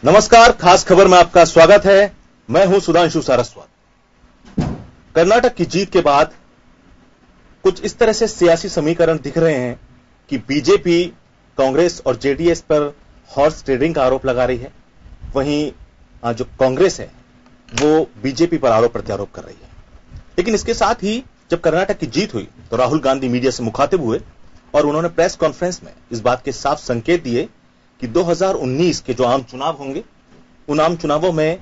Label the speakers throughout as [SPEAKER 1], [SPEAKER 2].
[SPEAKER 1] नमस्कार, खास खबर में आपका स्वागत है। मैं हूं सुधांशु सारस्वत। कर्नाटक की जीत के बाद कुछ इस तरह से सियासी समीकरण दिख रहे हैं कि बीजेपी कांग्रेस और जेडीएस पर हॉर्स ट्रेडिंग का आरोप लगा रही है। वहीं जो कांग्रेस है वो बीजेपी पर आरोप प्रत्यारोप कर रही है। लेकिन इसके साथ ही जब कर्नाटक की जीत हुई तो राहुल गांधी मीडिया से मुखातिब हुए और उन्होंने प्रेस कॉन्फ्रेंस में इस बात के साफ संकेत दिए कि 2019 के जो आम चुनाव होंगे उन आम चुनावों में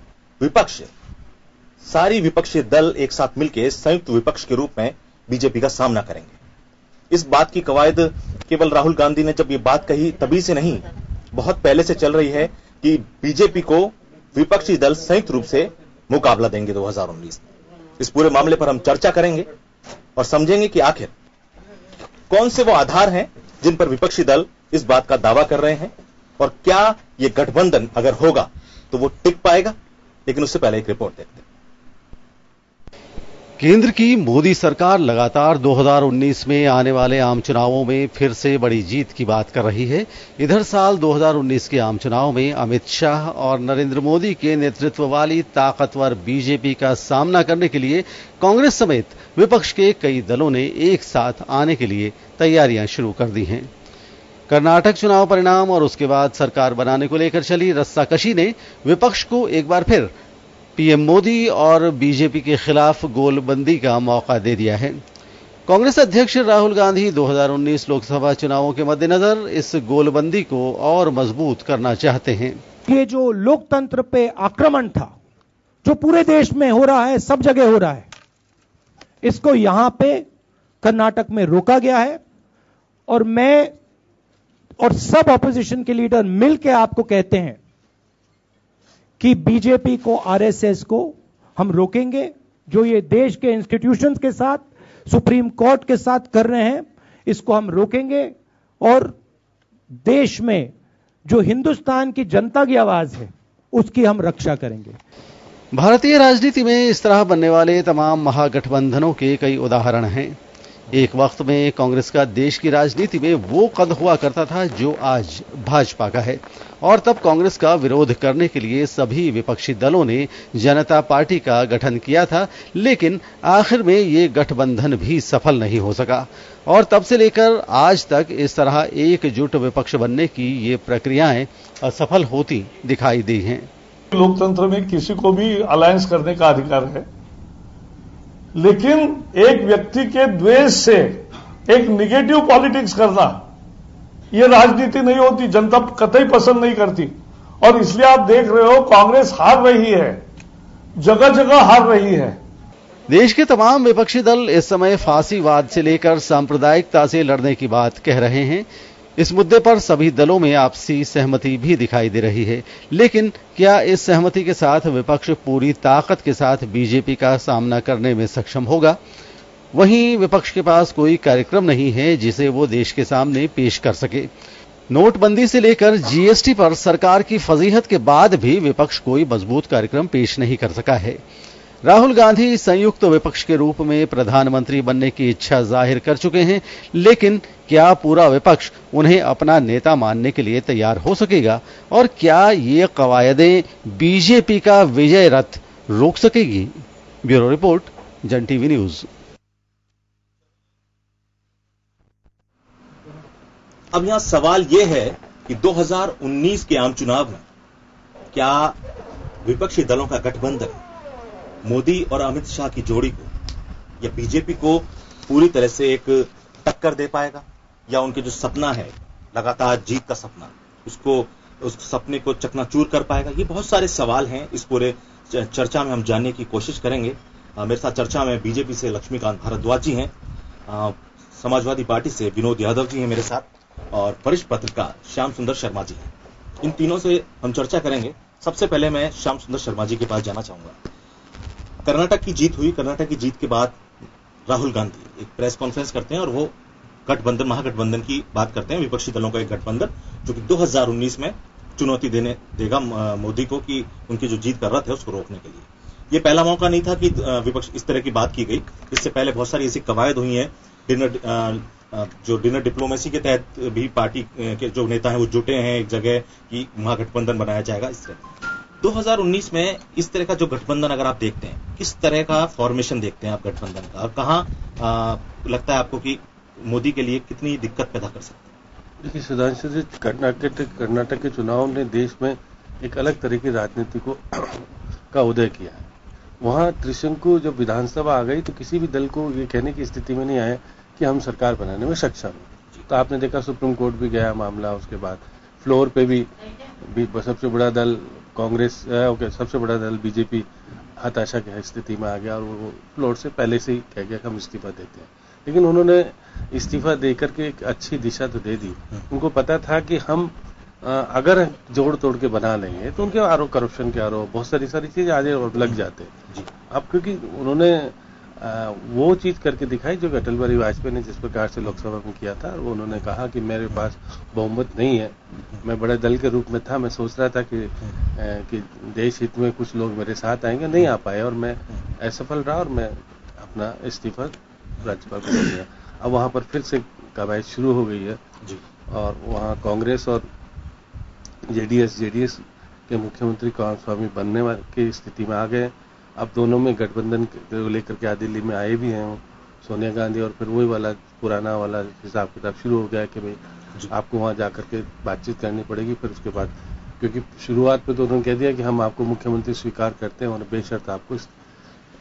[SPEAKER 1] सारी विपक्षी दल एक साथ मिलकर संयुक्त विपक्ष के रूप में बीजेपी का सामना करेंगे। इस बात की कवायद केवल राहुल गांधी ने जब ये बात कही तभी से नहीं, बहुत पहले से चल रही है कि बीजेपी को विपक्षी दल संयुक्त रूप से मुकाबला देंगे 2019 में। इस पूरे मामले पर हम चर्चा करेंगे और समझेंगे कि आखिर कौन से वो आधार हैं जिन पर विपक्षी दल इस बात का दावा कर रहे हैं और क्या ये गठबंधन अगर होगा तो वो टिक पाएगा। लेकिन उससे पहले एक रिपोर्ट देखते हैं।
[SPEAKER 2] केंद्र की मोदी सरकार लगातार 2019 में आने वाले आम चुनावों में फिर से बड़ी जीत की बात कर रही है। इधर साल 2019 के आम चुनाव में अमित शाह और नरेंद्र मोदी के नेतृत्व वाली ताकतवर बीजेपी का सामना करने के लिए कांग्रेस समेत विपक्ष के कई दलों ने एक साथ आने के लिए तैयारियां शुरू कर दी हैं। कर्नाटक चुनाव परिणाम और उसके बाद सरकार बनाने को लेकर चली रस्साकशी ने विपक्ष को एक बार फिर पीएम मोदी और बीजेपी के खिलाफ गोलबंदी का मौका दे दिया है। कांग्रेस अध्यक्ष राहुल गांधी 2019 लोकसभा चुनावों के मद्देनजर इस गोलबंदी को और मजबूत करना चाहते हैं।
[SPEAKER 3] ये जो लोकतंत्र पे आक्रमण था, जो पूरे देश में हो रहा है, सब जगह हो रहा है, इसको यहां पे कर्नाटक में रोका गया है। और मैं और सब ऑपोजिशन के लीडर मिलकर आपको कहते हैं कि बीजेपी को, आरएसएस को हम रोकेंगे। जो ये देश के इंस्टीट्यूशंस के साथ, सुप्रीम कोर्ट के साथ कर रहे हैं, इसको हम रोकेंगे और देश में जो हिंदुस्तान की जनता की आवाज है उसकी हम रक्षा करेंगे।
[SPEAKER 2] भारतीय राजनीति में इस तरह बनने वाले तमाम महागठबंधनों के कई उदाहरण हैं। एक वक्त में कांग्रेस का देश की राजनीति में वो कद हुआ करता था जो आज भाजपा का है, और तब कांग्रेस का विरोध करने के लिए सभी विपक्षी दलों ने जनता पार्टी का गठन किया था। लेकिन आखिर में ये गठबंधन भी सफल नहीं हो सका और तब से लेकर आज तक इस तरह एकजुट विपक्ष बनने की ये प्रक्रियाएं असफल होती दिखाई दी हैं।
[SPEAKER 4] लोकतंत्र में किसी को भी अलायंस करने का अधिकार है, लेकिन एक व्यक्ति के द्वेष से एक निगेटिव पॉलिटिक्स करना, यह राजनीति नहीं होती। जनता कतई पसंद नहीं करती और इसलिए आप देख रहे हो कांग्रेस हार रही है, जगह जगह हार रही है।
[SPEAKER 2] देश के तमाम विपक्षी दल इस समय फांसीवाद से लेकर सांप्रदायिकता से लड़ने की बात कह रहे हैं। इस मुद्दे पर सभी दलों में आपसी सहमति भी दिखाई दे रही है। लेकिन क्या इस सहमति के साथ विपक्ष पूरी ताकत के साथ बीजेपी का सामना करने में सक्षम होगा? वहीं विपक्ष के पास कोई कार्यक्रम नहीं है जिसे वो देश के सामने पेश कर सके। नोटबंदी से लेकर जीएसटी पर सरकार की फजीहत के बाद भी विपक्ष कोई मजबूत कार्यक्रम पेश नहीं कर सका है। राहुल गांधी संयुक्त विपक्ष के रूप में प्रधानमंत्री बनने की इच्छा जाहिर कर चुके हैं, लेकिन क्या पूरा विपक्ष उन्हें अपना नेता मानने के लिए तैयार हो सकेगा और क्या ये कवायदें बीजेपी का विजय रथ रोक सकेगी? ब्यूरो रिपोर्ट, जन टीवी न्यूज।
[SPEAKER 1] अब यहां सवाल यह है कि 2019 के आम चुनाव में क्या विपक्षी दलों का गठबंधन मोदी और अमित शाह की जोड़ी को या बीजेपी को पूरी तरह से एक टक्कर दे पाएगा, या उनके जो सपना है लगातार जीत का सपना, उस सपने को चकनाचूर कर पाएगा? ये बहुत सारे सवाल हैं। इस पूरे चर्चा में हम जानने की कोशिश करेंगे। मेरे साथ चर्चा में बीजेपी से लक्ष्मीकांत भारद्वाज जी हैं, समाजवादी पार्टी से विनोद यादव जी हैं मेरे साथ, और वरिष्ठ पत्रकार श्याम सुंदर शर्मा जी हैं। इन तीनों से हम चर्चा करेंगे। सबसे पहले मैं श्याम सुंदर शर्मा जी के पास जाना चाहूंगा। कर्नाटक की जीत हुई, कर्नाटक की जीत के बाद राहुल गांधी एक प्रेस कॉन्फ्रेंस करते हैं और वो गठबंधन, महागठबंधन की बात करते हैं, विपक्षी दलों का एक गठबंधन जो कि 2019 में चुनौती देगा मोदी को कि उनकी जो जीत का रथ है उसको रोकने के लिए। ये पहला मौका नहीं था कि विपक्ष इस तरह की बात की गई। इससे पहले बहुत सारी ऐसी कवायद हुई हैं, जो डिनर डिप्लोमेसी के तहत भी पार्टी के जो नेता हैं वो जुटे हैं एक जगह कि महागठबंधन बनाया जाएगा। इस तरह 2019 में इस तरह का जो गठबंधन अगर आप देखते हैं, किस तरह का फॉर्मेशन देखते हैं आप गठबंधन का, और कहाँ लगता है आपको कि मोदी के लिए कितनी दिक्कत पैदा कर सकते हैं?
[SPEAKER 5] देखिए सुधांशु जी, कर्नाटक के चुनाव ने देश में एक अलग तरह की राजनीति का उदय किया है। वहां त्रिशंकु जब विधानसभा आ गई तो किसी भी दल को ये कहने की स्थिति में नहीं आए कि हम सरकार बनाने में सक्षम हैं। तो आपने देखा सुप्रीम कोर्ट भी गया मामला, उसके बाद फ्लोर पे भी सबसे बड़ा दल कांग्रेस, सबसे बड़ा दल बीजेपी हताशा की स्थिति में आ गया और वो फ्लोर से पहले से ही कह गया कि हम इस्तीफा देते हैं। लेकिन उन्होंने इस्तीफा देकर के एक अच्छी दिशा तो दे दी। उनको पता था कि हम अगर जोड़ तोड़ के बना लेंगे तो उनके आरोप, करप्शन के आरोप, बहुत सारी चीजें आज लग जाते हैं। अब क्योंकि उन्होंने वो चीज करके दिखाई जो अटल बिहारी वाजपेयी ने जिस प्रकार से लोकसभा में किया था, वो उन्होंने कहा कि मेरे पास बहुमत नहीं है, मैं बड़े दल के रूप में था, मैं सोच रहा था कि देश हित में कुछ लोग मेरे साथ आएंगे, नहीं आ पाए और मैं असफल रहा और मैं अपना इस्तीफा राज्यपाल को दे दिया। अब वहां पर फिर से कवायद शुरू हो गई है और वहां कांग्रेस और जेडीएस के मुख्यमंत्री कुमारस्वामी बनने की स्थिति में आ गए। अब दोनों में गठबंधन को लेकर के दिल्ली में आए भी हैं सोनिया गांधी, और फिर वही वाला पुराना वाला हिसाब किताब शुरू हो गया कि भाई आपको वहां जाकर के बातचीत करनी पड़ेगी। फिर उसके बाद क्योंकि शुरुआत पे तो उन्होंने कह दिया कि हम आपको मुख्यमंत्री स्वीकार करते हैं और बेशर्त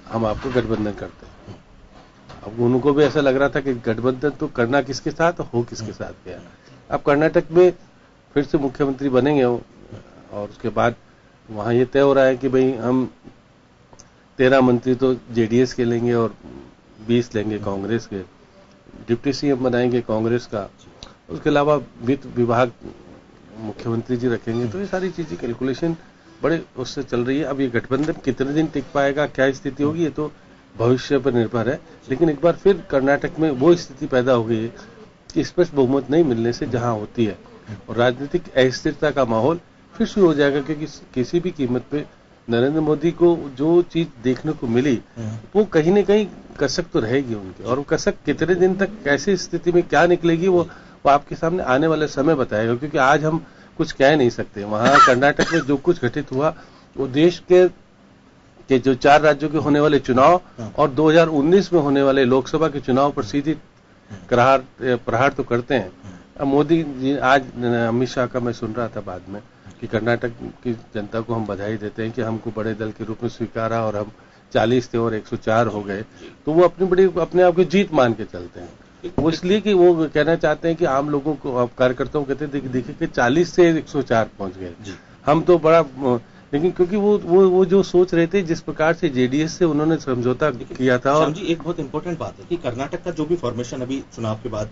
[SPEAKER 5] हम आपको गठबंधन करते हैं। अब उनको भी ऐसा लग रहा था कि गठबंधन तो करना किसके साथ, हो किसके साथ गया। अब कर्नाटक में फिर से मुख्यमंत्री बनेंगे और उसके बाद वहां ये तय हो रहा है कि भाई हम 13 मंत्री तो जेडीएस के लेंगे और 20 लेंगे कांग्रेस के, डिप्टी सीएम बनाएंगे कांग्रेस का, उसके अलावा वित्त विभाग मुख्यमंत्री जी रखेंगे। तो ये सारी चीजें कैलकुलेशन बड़े उससे चल रही है। अब ये गठबंधन कितने दिन टिक पाएगा, क्या स्थिति होगी, ये तो भविष्य पर निर्भर है। लेकिन एक बार फिर कर्नाटक में वो स्थिति पैदा हो गई है कि स्पष्ट बहुमत नहीं मिलने से जहां होती है और राजनीतिक अस्थिरता का माहौल फिर शुरू हो जाएगा, क्योंकि किसी भी कीमत पे नरेंद्र मोदी को जो चीज देखने को मिली वो कहीं न कहीं कसक तो रहेगी उनकी, और वो कसक कितने दिन तक कैसी स्थिति में क्या निकलेगी वो आपके सामने आने वाले समय बताएगा। क्योंकि आज हम कुछ कह नहीं सकते। वहां कर्नाटक में जो कुछ घटित हुआ वो देश के जो 4 राज्यों के होने वाले चुनाव और 2019 में होने वाले लोकसभा के चुनाव पर सीधी प्रहार तो करते हैं। अब मोदी जी, आज अमित शाह का मैं सुन रहा था बाद में कि कर्नाटक की जनता को हम बधाई देते हैं कि हमको बड़े दल के रूप में स्वीकारा और हम 40 थे और 104 हो गए, तो वो अपने आप की जीत मान के चलते हैं। वो इसलिए कि वो कहना चाहते हैं कि आम लोगों को, कार्यकर्ताओं को कहते देखिए कि 40 से 104 पहुंच गए, हम तो बड़ा। लेकिन क्योंकि वो जो सोच रहे थे, जिस प्रकार से जेडीएस से उन्होंने समझौता किया था। और
[SPEAKER 1] जी, एक बहुत इंपॉर्टेंट बात है कि कर्नाटक का जो भी फॉर्मेशन अभी चुनाव के बाद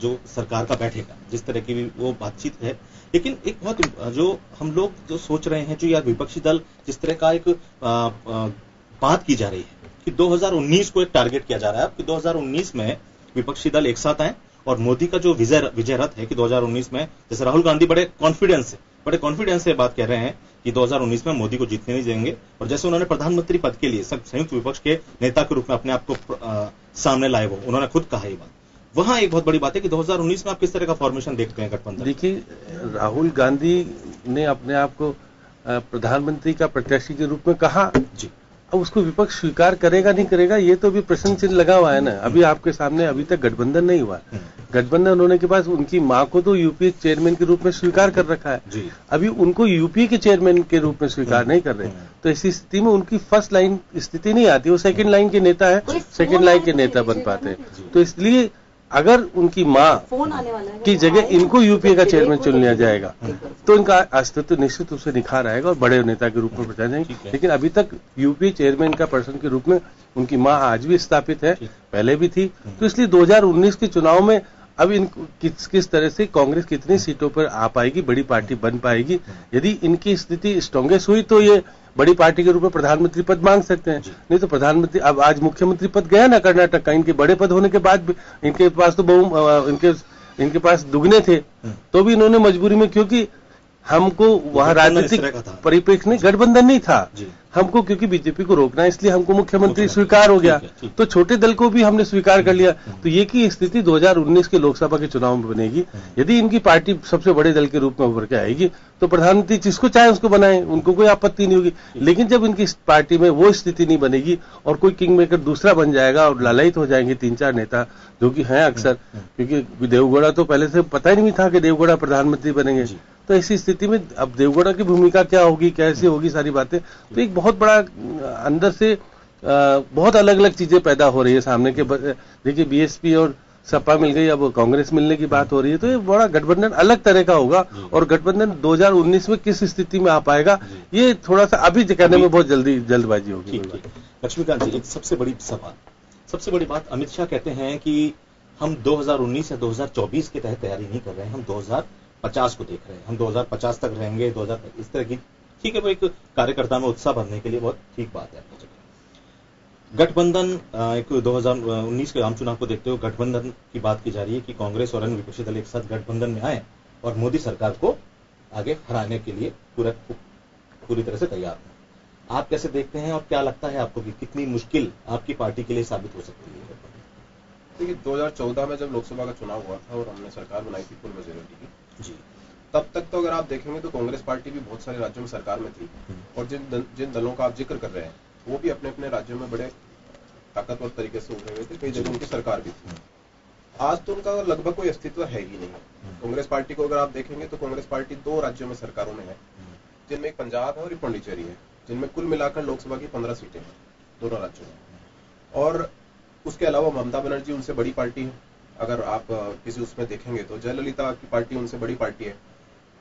[SPEAKER 1] जो सरकार का बैठेगा, जिस तरह की वो बातचीत है, लेकिन एक बहुत जो हम लोग जो सोच रहे हैं, जो यार विपक्षी दल जिस तरह का एक बात की जा रही है कि 2019 को एक टारगेट किया जा रहा है कि 2019 में विपक्षी दल एक साथ आए और मोदी का जो विजय रथ है कि 2019 में, जैसे राहुल गांधी बड़े कॉन्फिडेंस से बात कह रहे हैं कि 2019 में मोदी को जीतने नहीं देंगे, और जैसे उन्होंने प्रधानमंत्री पद के लिए संयुक्त विपक्ष के नेता के रूप में अपने आप को सामने लाए, वो उन्होंने खुद कहा ये बात। वहां एक बहुत बड़ी बात है कि 2019 में आप किस तरह का फॉर्मेशन देखते हैं गठबंधन?
[SPEAKER 5] देखिए, राहुल गांधी ने अपने आप को प्रधानमंत्री का प्रत्याशी के रूप में कहा जी। अब उसको विपक्ष स्वीकार करेगा नहीं करेगा, ये तो अभी प्रश्न चिन्ह लगा हुआ है ना। अभी आपके सामने अभी तक गठबंधन नहीं हुआ। गठबंधन होने के बाद उनकी मां को तो यूपीए चेयरमैन के रूप में स्वीकार कर रखा है जी। अभी उनको यूपीए के चेयरमैन के रूप में स्वीकार नहीं कर रहे, तो ऐसी स्थिति में उनकी फर्स्ट लाइन स्थिति नहीं आती। वो सेकंड लाइन के नेता है, सेकंड लाइन के नेता बन पाते हैं। तो इसलिए अगर उनकी मां की जगह इनको यूपीए का चेयरमैन चुन लिया जाएगा तो इनका अस्तित्व निश्चित रूप से निखार आएगा और बड़े नेता के रूप में प्रचार जाएंगे। लेकिन अभी तक यूपीए चेयरमैन का पर्सन के रूप में उनकी मां आज भी स्थापित है, पहले भी थी। तो इसलिए 2019 के चुनाव में अब किस तरह से कांग्रेस कितनी सीटों पर आ पाएगी, बड़ी पार्टी बन पाएगी। यदि इनकी स्थिति स्ट्रांगेस्ट हुई तो ये बड़ी पार्टी के रूप में प्रधानमंत्री पद मांग सकते हैं, नहीं तो प्रधानमंत्री अब आज मुख्यमंत्री पद गया ना कर्नाटक का, इनके बड़े पद होने के बाद इनके पास तो इनके पास दुगने थे, तो भी इन्होंने मजबूरी में, क्योंकि हमको वहां राजनीतिक परिप्रेक्ष्य में गठबंधन नहीं था। हमको क्योंकि बीजेपी को रोकना है इसलिए हमको मुख्यमंत्री स्वीकार हो गया, तो छोटे दल को भी हमने स्वीकार कर लिया। तो ये की स्थिति 2019 के लोकसभा के चुनाव में बनेगी। यदि इनकी पार्टी सबसे बड़े दल के रूप में उभर के आएगी तो प्रधानमंत्री जिसको चाहे उसको बनाए, उनको कोई आपत्ति नहीं होगी। लेकिन जब इनकी पार्टी में वो स्थिति नहीं बनेगी और कोई किंग मेकर दूसरा बन जाएगा और लालयित हो जाएंगे 3-4 नेता जो कि हैं अक्सर, क्योंकि देवगौड़ा तो पहले से पता ही नहीं था कि देवगौड़ा प्रधानमंत्री बनेंगे। तो ऐसी स्थिति में अब देवगौड़ा की भूमिका क्या होगी, कैसे होगी, सारी बातें, तो एक बहुत बड़ा अंदर से बहुत अलग अलग चीजें पैदा हो रही है सामने के। देखिए बीएसपी और सपा मिल गई, अब कांग्रेस मिलने की बात हो रही है, तो ये बड़ा गठबंधन अलग तरह का होगा। और गठबंधन 2019 में किस स्थिति में आ पाएगा ये थोड़ा सा अभी कहने में बहुत जल्दबाजी होगी।
[SPEAKER 1] लक्ष्मीकांत जी, एक सबसे बड़ी सवाल, सबसे बड़ी बात, अमित शाह कहते हैं कि हम 2019 या 2024 के तहत तैयारी नहीं कर रहे हैं, हम 2050 को देख रहे हैं, हम 2050 तक रहेंगे, 2000 इस तरह की। ठीक है, वो एक कार्यकर्ता में उत्साह भरने के लिए बहुत ठीक बात है। गठबंधन, एक 2019 के आम चुनाव को देखते हुए गठबंधन की बात की जा रही है कि कांग्रेस और अन्य विपक्षी दल एक साथ गठबंधन में आए और मोदी सरकार को आगे हराने के लिए पूरी तरह से तैयार हैं। आप कैसे देखते हैं और क्या लगता है आपको कि कितनी मुश्किल आपकी पार्टी के लिए साबित हो सकती है?
[SPEAKER 6] देखिए 2014 में जब लोकसभा का चुनाव हुआ था और हमने सरकार बनाई थी फुल मेजोरिटी की जी, तब तक तो अगर आप देखेंगे तो कांग्रेस पार्टी भी बहुत सारे राज्यों में सरकार में थी और जिन दलों का आप जिक्र कर रहे हैं वो भी अपने अपने राज्यों में बड़े ताकतवर तरीके से उभरे हुए थे, कई जगहों की सरकार भी थी। आज तो उनका लगभग कोई अस्तित्व है ही नहीं। कांग्रेस पार्टी को अगर आप देखेंगे तो कांग्रेस पार्टी 2 राज्यों में सरकारों में है, जिनमें एक पंजाब है और एक पांडिचेरी है, जिनमें कुल मिलाकर लोकसभा की 15 सीटें हैं दोनों राज्यों में। और उसके अलावा ममता बनर्जी उनसे बड़ी पार्टी है, अगर आप किसी उसमें देखेंगे तो जयललिता की पार्टी उनसे बड़ी पार्टी है।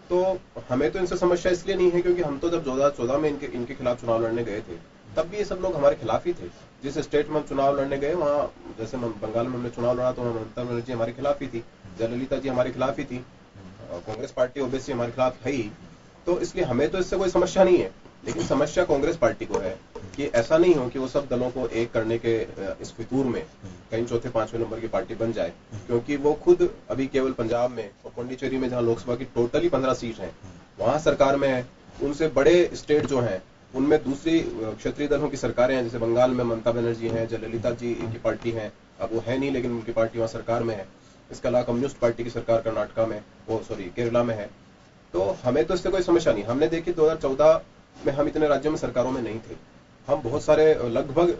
[SPEAKER 6] तो हमें तो इनसे समस्या इसलिए नहीं है क्योंकि हम तो जब 2014 में इनके खिलाफ चुनाव लड़ने गए थे तब भी ये सब लोग हमारे खिलाफ ही थे। जिस स्टेट में हम चुनाव लड़ने गए वहाँ, जैसे बंगाल में हमने चुनाव लड़ा तो ममता बनर्जी हमारे खिलाफ ही थी, जयललिता जी हमारे खिलाफ ही थी, कांग्रेस पार्टी ओबीसी हमारे खिलाफ है ही। तो इसलिए हमें तो इससे कोई समस्या नहीं है। लेकिन समस्या कांग्रेस पार्टी को है कि ऐसा नहीं हो कि वो सब दलों को एक करने के इस फितूर में कहीं चौथे 5वें नंबर की पार्टी बन जाए, क्योंकि वो खुद अभी केवल पंजाब में और पांडिचेरी में जहां लोकसभा की टोटली 15 सीट हैं वहां सरकार में है। उनसे बड़े स्टेट जो हैं उनमें दूसरी क्षेत्रीय दलों की सरकारें हैं, जैसे बंगाल में ममता बनर्जी हैं, जयललिता जी की पार्टी है, अब वो है नहीं लेकिन उनकी पार्टी वहां सरकार में है। इसके अलावा कम्युनिस्ट पार्टी की सरकार कर्नाटका में, केरला में है। तो हमें तो इससे कोई समस्या नहीं। हमने देखी 2014 में हम इतने राज्यों में सरकारों में नहीं थे, हम बहुत सारे लगभग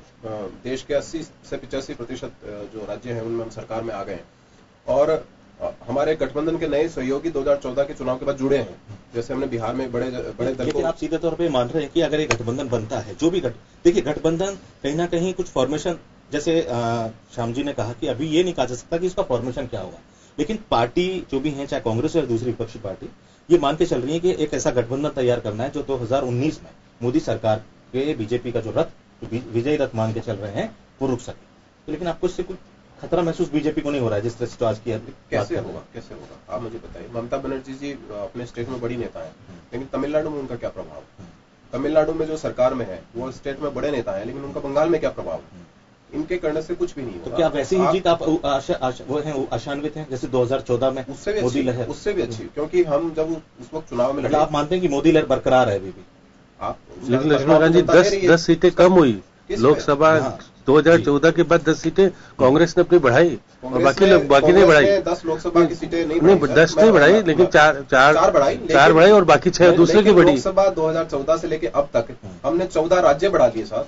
[SPEAKER 6] देश के 80 से 85% जो राज्य हैं उनमें हम सरकार में आ गए हैं। और हमारे गठबंधन के नए सहयोगी 2014 के चुनाव के बाद जुड़े हैं, जैसे हमने बिहार में बड़े दल को।
[SPEAKER 1] आप सीधे तौर पे मान रहे हैं कि अगर एक गठबंधन बनता है, जो भी देखिए गठबंधन कहीं ना कहीं कुछ फॉर्मेशन, जैसे श्याम जी ने कहा कि अभी ये नहीं कहा जा सकता कि इसका फॉर्मेशन क्या होगा, लेकिन पार्टी जो भी है, चाहे कांग्रेस या दूसरी विपक्षी पार्टी, ये मान के चल रही है कि एक ऐसा गठबंधन तैयार करना है जो 2019 में मोदी सरकार के बीजेपी का जो रथ, विजयी रथ मान के चल रहे हैं, वो रुक सके। लेकिन आपको इससे कुछ खतरा महसूस बीजेपी को नहीं हो रहा है जिस तरह से आज किया?
[SPEAKER 6] कैसे होगा आप मुझे बताइए। ममता बनर्जी जी अपने स्टेट में बड़ी नेता है, लेकिन तमिलनाडु में उनका क्या प्रभाव? तमिलनाडु में जो सरकार में है वो स्टेट में बड़े नेता है, लेकिन उनका बंगाल में क्या प्रभाव? इनके करने से कुछ भी नहीं होगा।
[SPEAKER 1] तो क्या वैसी ही जीत आप वो हैं आशान्वित हैं जैसे 2014 में मोदी लहर?
[SPEAKER 6] उससे भी अच्छी, क्योंकि हम जब उस वक्त चुनाव में लड़े।
[SPEAKER 1] आप मानते हैं कि मोदी लहर बरकरार है अभी भी?
[SPEAKER 6] आप
[SPEAKER 5] लेकिन लक्ष्मीकांत जी 10 सीटें कम हुई लोकसभा 2014 के बाद 10 सीटें कांग्रेस ने अपनी बढ़ाई और बाकी नहीं बढ़ाई।
[SPEAKER 6] 10 लोकसभा की सीटें नहीं
[SPEAKER 5] 10 नहीं बढ़ाई, लेकिन चार बढ़ाई और बाकी 6 दूसरे की बढ़ी।
[SPEAKER 6] लोकसभा 2014 से लेके अब तक हमने 14 राज्य बढ़ा दिए साहब।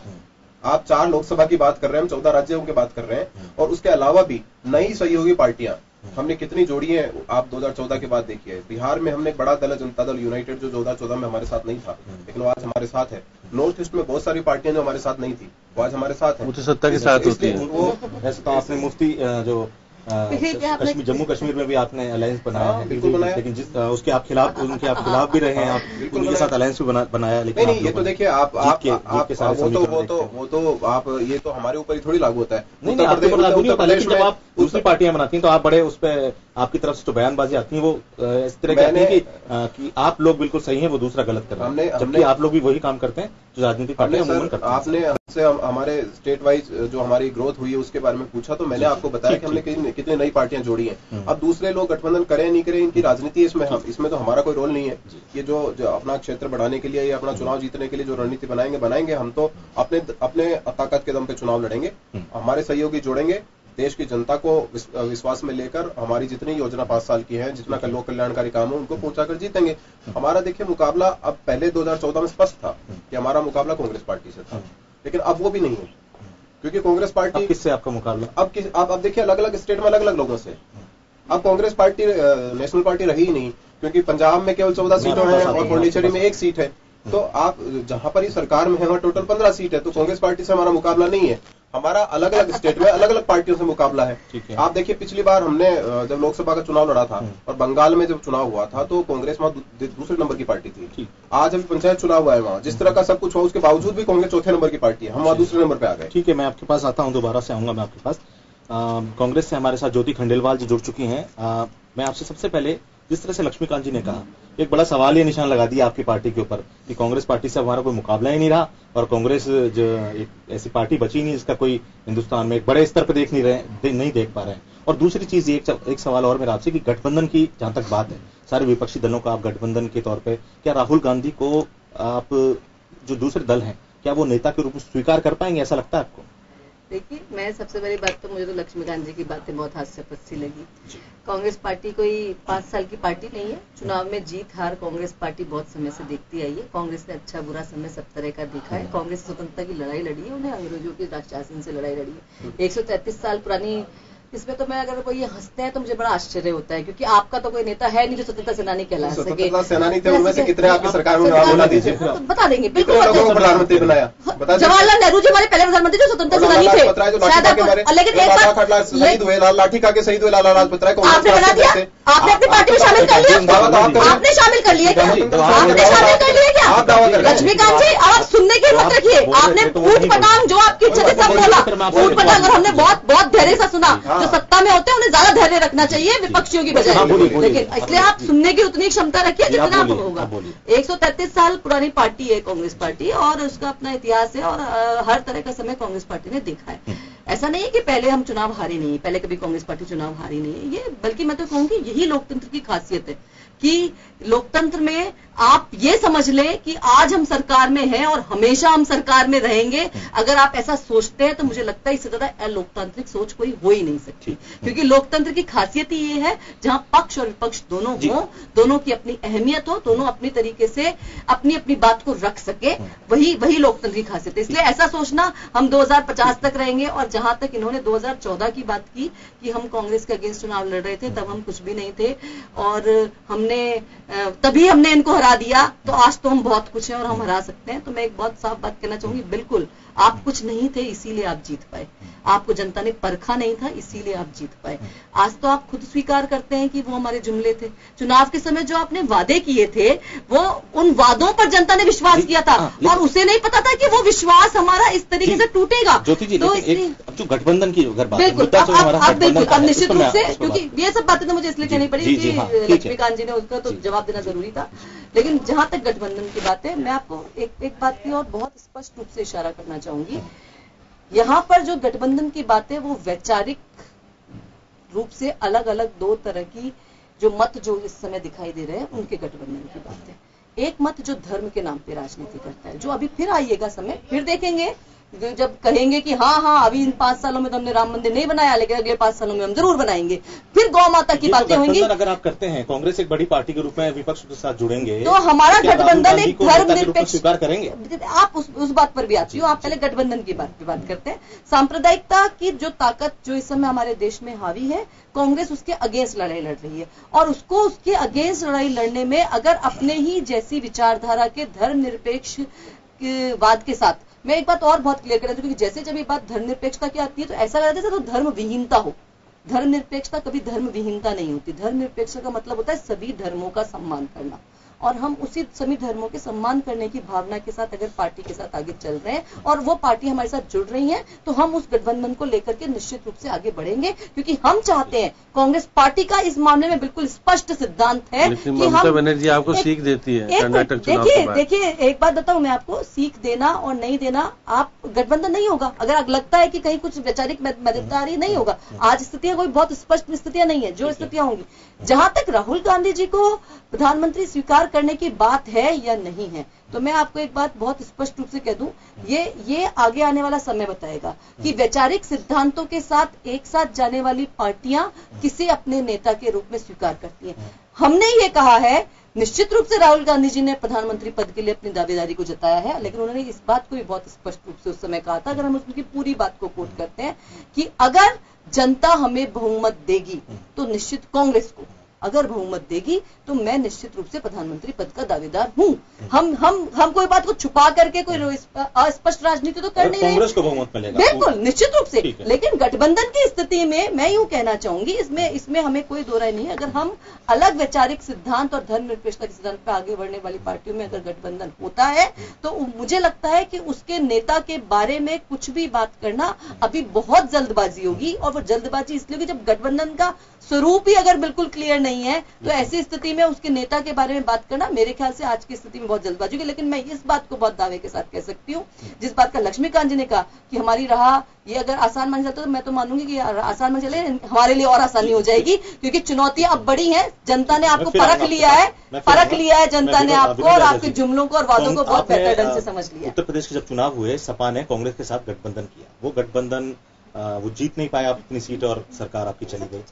[SPEAKER 6] आप 4 लोकसभा की बात कर रहे हैं, हम 14 राज्यों की बात कर रहे हैं। और उसके अलावा भी नई सहयोगी पार्टियां हमने कितनी जोड़ी है आप 2014 के बाद देखिए। बिहार में हमने एक बड़ा दल है जनता दल यूनाइटेड, जो 2014 में हमारे साथ नहीं था, लेकिन वो आज हमारे साथ है। नॉर्थ ईस्ट में बहुत सारी पार्टियां जो हमारे साथ नहीं थी वो आज हमारे साथ है।
[SPEAKER 5] वो तो सत्ता के साथ होती है।
[SPEAKER 1] वो वैसे तो आपने मुफ्ती जो जम्मू कश्मीर में भी आपने अलायंस बनाया है,
[SPEAKER 6] बिल्कुल बनाया,
[SPEAKER 1] लेकिन जिस उसके आप खिलाफ भी रहे हैं, आप उनके साथ अलायंस भी बनाया। लेकिन
[SPEAKER 6] नहीं, ये तो देखिए आप वो तो आप ये तो हमारे ऊपर ही थोड़ी लागू होता है।
[SPEAKER 1] नहीं, आपके ऊपर लागू नहीं होता, लेकिन जब आप दूसरी पार्टियां बनाती हैं तो आप बड़े उस पर आपकी तरफ से जो बयानबाजी आती है वो इस तरह कहती है कि आप लोग बिल्कुल सही हैं, वो दूसरा गलत कर रहे हैं, जबकि आप लोग भी वही काम करते हैं जो राजनीतिक पार्टियां अमूमन करती हैं। आपने
[SPEAKER 6] हमसे हमारे स्टेट वाइज जो हमारी ग्रोथ हुई है उसके बारे में पूछा, तो मैंने आपको बताया कि हमने कितनी नई पार्टियां जोड़ी हैं। अब दूसरे लोग गठबंधन करें नहीं करें, इनकी राजनीति इसमें तो हमारा कोई रोल नहीं है। ये जो अपना क्षेत्र बढ़ाने के लिए या अपना चुनाव जीतने के लिए जो रणनीति बनाएंगे, हम तो अपने ताकत के दम पे चुनाव लड़ेंगे, हमारे सहयोगी जोड़ेंगे, देश की जनता को विश्वास में लेकर हमारी जितनी योजना 5 साल की है, जितना लोक कल्याणकारी काम है, उनको पहुंचाकर जीतेंगे। हमारा देखिए मुकाबला अब पहले 2014 में स्पष्ट था कि हमारा मुकाबला कांग्रेस पार्टी से था, लेकिन अब वो भी नहीं है, क्योंकि कांग्रेस पार्टी।
[SPEAKER 1] किससे आपका मुकाबला?
[SPEAKER 6] अब देखिए अलग अलग स्टेट में अलग अलग लोगों से। अब कांग्रेस पार्टी नेशनल पार्टी रही ही नहीं, क्योंकि पंजाब में केवल 14 सीटों है और पौंडीचेरी में 1 सीट है। तो आप जहां पर ही सरकार में है वहां टोटल 15 सीट है, तो कांग्रेस पार्टी से हमारा मुकाबला नहीं है। हमारा अलग अलग स्टेट में अलग अलग पार्टियों से मुकाबला है। आप देखिए पिछली बार हमने जब लोकसभा का चुनाव लड़ा था और बंगाल में जब चुनाव हुआ था तो कांग्रेस वहां दूसरे नंबर की पार्टी थी। आज अभी पंचायत चुनाव हुआ है, वहां जिस तरह का सब कुछ हुआ उसके बावजूद भी कांग्रेस चौथे नंबर की पार्टी है, हम वहां दूसरे नंबर पे आ गए।
[SPEAKER 1] ठीक है, मैं आपके पास आता हूं, दोबारा से आऊंगा मैं आपके पास। कांग्रेस से हमारे साथ ज्योति खंडेलवाल जी जुड़ चुकी हैं। मैं आपसे सबसे पहले, जिस तरह से लक्ष्मीकांत जी ने कहा, एक बड़ा सवाल ये निशान लगा दिया आपकी पार्टी के ऊपर कि कांग्रेस पार्टी से हमारा कोई मुकाबला ही नहीं रहा और कांग्रेस जो एक ऐसी पार्टी बची नहीं जिसका कोई हिंदुस्तान में एक बड़े स्तर पर नहीं देख पा रहे हैं। और दूसरी चीज एक सवाल और मेरा आपसे कि गठबंधन की जहां तक बात है, सारे विपक्षी दलों का आप गठबंधन के तौर पर, क्या राहुल गांधी को आप जो दूसरे दल हैं क्या वो नेता के रूप में स्वीकार कर पाएंगे, ऐसा लगता है आपको?
[SPEAKER 7] देखिए, मैं सबसे बड़ी बात तो मुझे तो लक्ष्मीकांत जी की बातें बहुत हास्यास्पद सी लगी। कांग्रेस पार्टी कोई 5 साल की पार्टी नहीं है। चुनाव में जीत हार कांग्रेस पार्टी बहुत समय से देखती आई है। कांग्रेस ने अच्छा बुरा समय सब तरह का देखा है। कांग्रेस स्वतंत्रता की लड़ाई लड़ी है, उन्हें अंग्रेजों के राज शासन से लड़ाई लड़ी है। 133 साल पुरानी, इसमें तो मैं अगर कोई ये हंसते हैं तो मुझे बड़ा आश्चर्य होता है, क्योंकि आपका तो कोई नेता है नहीं जो स्वतंत्रता सेनानी कहला सके।
[SPEAKER 6] स्वतंत्रता सेनानी थे, उनमें से कितने आपकी सरकार में बोला दीजिए,
[SPEAKER 7] बता देंगे। बिल्कुल
[SPEAKER 6] प्रधानमंत्री बनाया
[SPEAKER 7] जवाहरलाल नेहरू जी हमारे पहले प्रधानमंत्री जो स्वतंत्रता सेनानी थे। लेकिन एक बात,
[SPEAKER 6] शहीद हुए, लाठी खा के शहीद हुए लाला लाजपत राय को
[SPEAKER 7] आपने बना दिया, आपने अपनी पार्टी में शामिल कर लिया, आपने शामिल कर लिया क्या? आपने शामिल कर लिया क्या? लक्ष्मीकांत जी, आप सुनने की हिम्मत रखिए। आपने ऊट पटांग जो आपकी इच्छा से सब बोला, ऊट पटांग, और हमने बहुत धैर्य से सुना। जो सत्ता में होते हैं उन्हें ज्यादा धैर्य रखना चाहिए विपक्षियों की बजाय, लेकिन इसलिए आप सुनने की उतनी क्षमता रखिए जितना आप होगा। 133 साल पुरानी पार्टी है कांग्रेस पार्टी, और उसका अपना इतिहास है और हर तरह का समय कांग्रेस पार्टी ने देखा है। ऐसा नहीं है कि पहले हम चुनाव हारे नहीं, पहले कभी कांग्रेस पार्टी चुनाव हारी नहीं है। ये बल्कि मैं तो कहूंगी यही लोकतंत्र की खासियत है कि लोकतंत्र में आप ये समझ लें कि आज हम सरकार में हैं और हमेशा हम सरकार में रहेंगे। अगर आप ऐसा सोचते हैं तो मुझे लगता है इससे ज्यादा अलोकतांत्रिक सोच कोई हो ही नहीं सकती, क्योंकि लोकतंत्र की खासियत ही ये है जहां पक्ष और विपक्ष दोनों हो, दोनों की अपनी अहमियत हो, दोनों अपनी तरीके से अपनी अपनी बात को रख सके, वही लोकतंत्र की खासियत है। इसलिए ऐसा सोचना हम 2050 तक रहेंगे, और जहां तक इन्होंने 2014 की बात की कि हम कांग्रेस के अगेंस्ट चुनाव लड़ रहे थे, तब हम कुछ भी नहीं थे और तभी हमने इनको हरा दिया, तो आज तो हम बहुत कुछ हैं और हम हरा सकते हैं। तो मैं एक बहुत साफ बात कहना चाहूंगी, बिल्कुल आप कुछ नहीं थे इसीलिए आप जीत पाए, आपको जनता ने परखा नहीं था इसीलिए आप जीत पाए। आज तो आप खुद स्वीकार करते हैं कि वो हमारे जुमले थे। चुनाव के समय जो आपने वादे किए थे, वो उन वादों पर जनता ने विश्वास किया था और उसे नहीं पता था कि वो विश्वास हमारा इस तरीके से टूटेगा।
[SPEAKER 1] ज्योति जी, तो जो गठबंधन की अगर बात
[SPEAKER 7] बिल्कुल अब निश्चित रूप से, क्योंकि ये सब बातें तो मुझे इसलिए कहनी पड़ी कि लक्ष्मीकांत जी ने उसका तो जवाब देना जरूरी था। लेकिन जहां तक गठबंधन की बात है, मैं आपको एक बात की और बहुत स्पष्ट रूप से इशारा करना चाहूंगी। यहां पर जो गठबंधन की बात है वो वैचारिक रूप से अलग अलग दो तरह की जो मत जो इस समय दिखाई दे रहे हैं उनके गठबंधन की बात है। एक मत जो धर्म के नाम पे राजनीति करता है, जो अभी फिर आइएगा समय, फिर देखेंगे जब कहेंगे कि हाँ अभी इन 5 सालों में तो हमने राम मंदिर नहीं बनाया, लेकिन अगले 5 सालों में हम जरूर बनाएंगे, फिर गौ माता की बातें होंगी।
[SPEAKER 1] अगर आप करते हैं, कांग्रेस एक बड़ी पार्टी के रूप में विपक्ष के साथ जुड़ेंगे,
[SPEAKER 7] तो हमारा गठबंधन एक धर्मनिरपेक्ष
[SPEAKER 1] स्वीकार करेंगे।
[SPEAKER 7] आप उस बात पर भी आती हो, आप पहले गठबंधन की बात करते हैं। सांप्रदायिकता की जो ताकत जो इस समय हमारे देश में हावी है, कांग्रेस उसके अगेंस्ट लड़ाई लड़ रही है, और उसको उसके अगेंस्ट लड़ाई लड़ने में अगर अपने ही जैसी विचारधारा के धर्मनिरपेक्ष वाद के साथ, मैं एक बात और बहुत क्लियर कर रही हूँ, क्योंकि जैसे जब ये बात धर्मनिरपेक्षता की आती है तो ऐसा लगता है जैसे तो धर्म विहीनता हो। धर्मनिरपेक्षता कभी धर्म विहीनता नहीं होती। धर्मनिरपेक्षता का मतलब होता है सभी धर्मों का सम्मान करना, और हम उसी सभी धर्मों के सम्मान करने की भावना के साथ अगर पार्टी के साथ आगे चल रहे हैं और वो पार्टी हमारे साथ जुड़ रही है, तो हम उस गठबंधन को लेकर के निश्चित रूप से आगे बढ़ेंगे, क्योंकि हम चाहते हैं, कांग्रेस पार्टी का इस मामले में बिल्कुल स्पष्ट सिद्धांत है कि
[SPEAKER 5] ममता बनर्जी आपको सीख देती है कर्नाटक चुनाव के बाद।
[SPEAKER 7] देखिए एक बात बताऊं मैं आपको, सीख देना और नहीं देना, आप गठबंधन नहीं होगा अगर लगता है कि कहीं कुछ वैचारिक मददगारी नहीं होगा। आज स्थितियां कोई बहुत स्पष्ट स्थितियां नहीं है, जो स्थितियां होंगी। जहां तक राहुल गांधी जी को प्रधानमंत्री स्वीकार करने की बात है या नहीं है, तो मैं आपको एक बात बहुत स्पष्ट रूप से कह दूं, ये आगे आने वाला समय बताएगा कि वैचारिक सिद्धांतों के साथ एक साथ जाने वाली पार्टियां किसे अपने नेता के रूप में स्वीकार करती हैं। हमने ये कहा है, निश्चित रूप से राहुल गांधी जी ने प्रधानमंत्री पद के लिए अपनी दावेदारी को जताया है, लेकिन उन्होंने इस बात को भी बहुत स्पष्ट रूप से उस समय कहा था, अगर हम उसकी पूरी बात को कोट करते हैं, कि अगर जनता हमें बहुमत देगी तो निश्चित कांग्रेस को अगर बहुमत देगी तो मैं निश्चित रूप से प्रधानमंत्री पद का दावेदार हूं। हम कोई बात को छुपा करके कोई अस्पष्ट राजनीति तो कर नहीं रहे।
[SPEAKER 1] कांग्रेस को बहुमत मिलेगा
[SPEAKER 7] बिल्कुल निश्चित रूप से, लेकिन गठबंधन की स्थिति में मैं यूं कहना चाहूंगी, इसमें हमें कोई दो राय नहीं है। अगर हम अलग वैचारिक सिद्धांत और धर्मनिरपेक्षता के सिद्धांत पर आगे बढ़ने वाली पार्टियों में अगर गठबंधन होता है, तो मुझे लगता है कि उसके नेता के बारे में कुछ भी बात करना अभी बहुत जल्दबाजी होगी, और वो जल्दबाजी इसलिए होगी जब गठबंधन का स्वरूप ही अगर बिल्कुल क्लियर नहीं है, तो ऐसी स्थिति में उसके नेता के बारे में बात करना मेरे ख्याल से आज की स्थिति में बहुत जल्दबाजी होगी। लेकिन मैं इस बात को बहुत दावे के साथ कह सकती हूँ, जिस बात का लक्ष्मीकांत जी ने कहा कि हमारी राह ये अगर आसान मान चलता, तो मैं तो मानूंगी कि आसान मान चले, हमारे लिए और आसानी हो जाएगी, क्योंकि चुनौतियां अब बड़ी हैं। जनता ने आपको परख लिया है जनता ने आपको, और आपके जुमलों को और वादों को बहुत बेहतर ढंग से समझ लिया।
[SPEAKER 1] उत्तर प्रदेश के जब चुनाव हुए, सपा ने कांग्रेस के साथ गठबंधन किया, वो गठबंधन वो जीत नहीं पाया अपनी सीट और सरकार आपकी चली गई।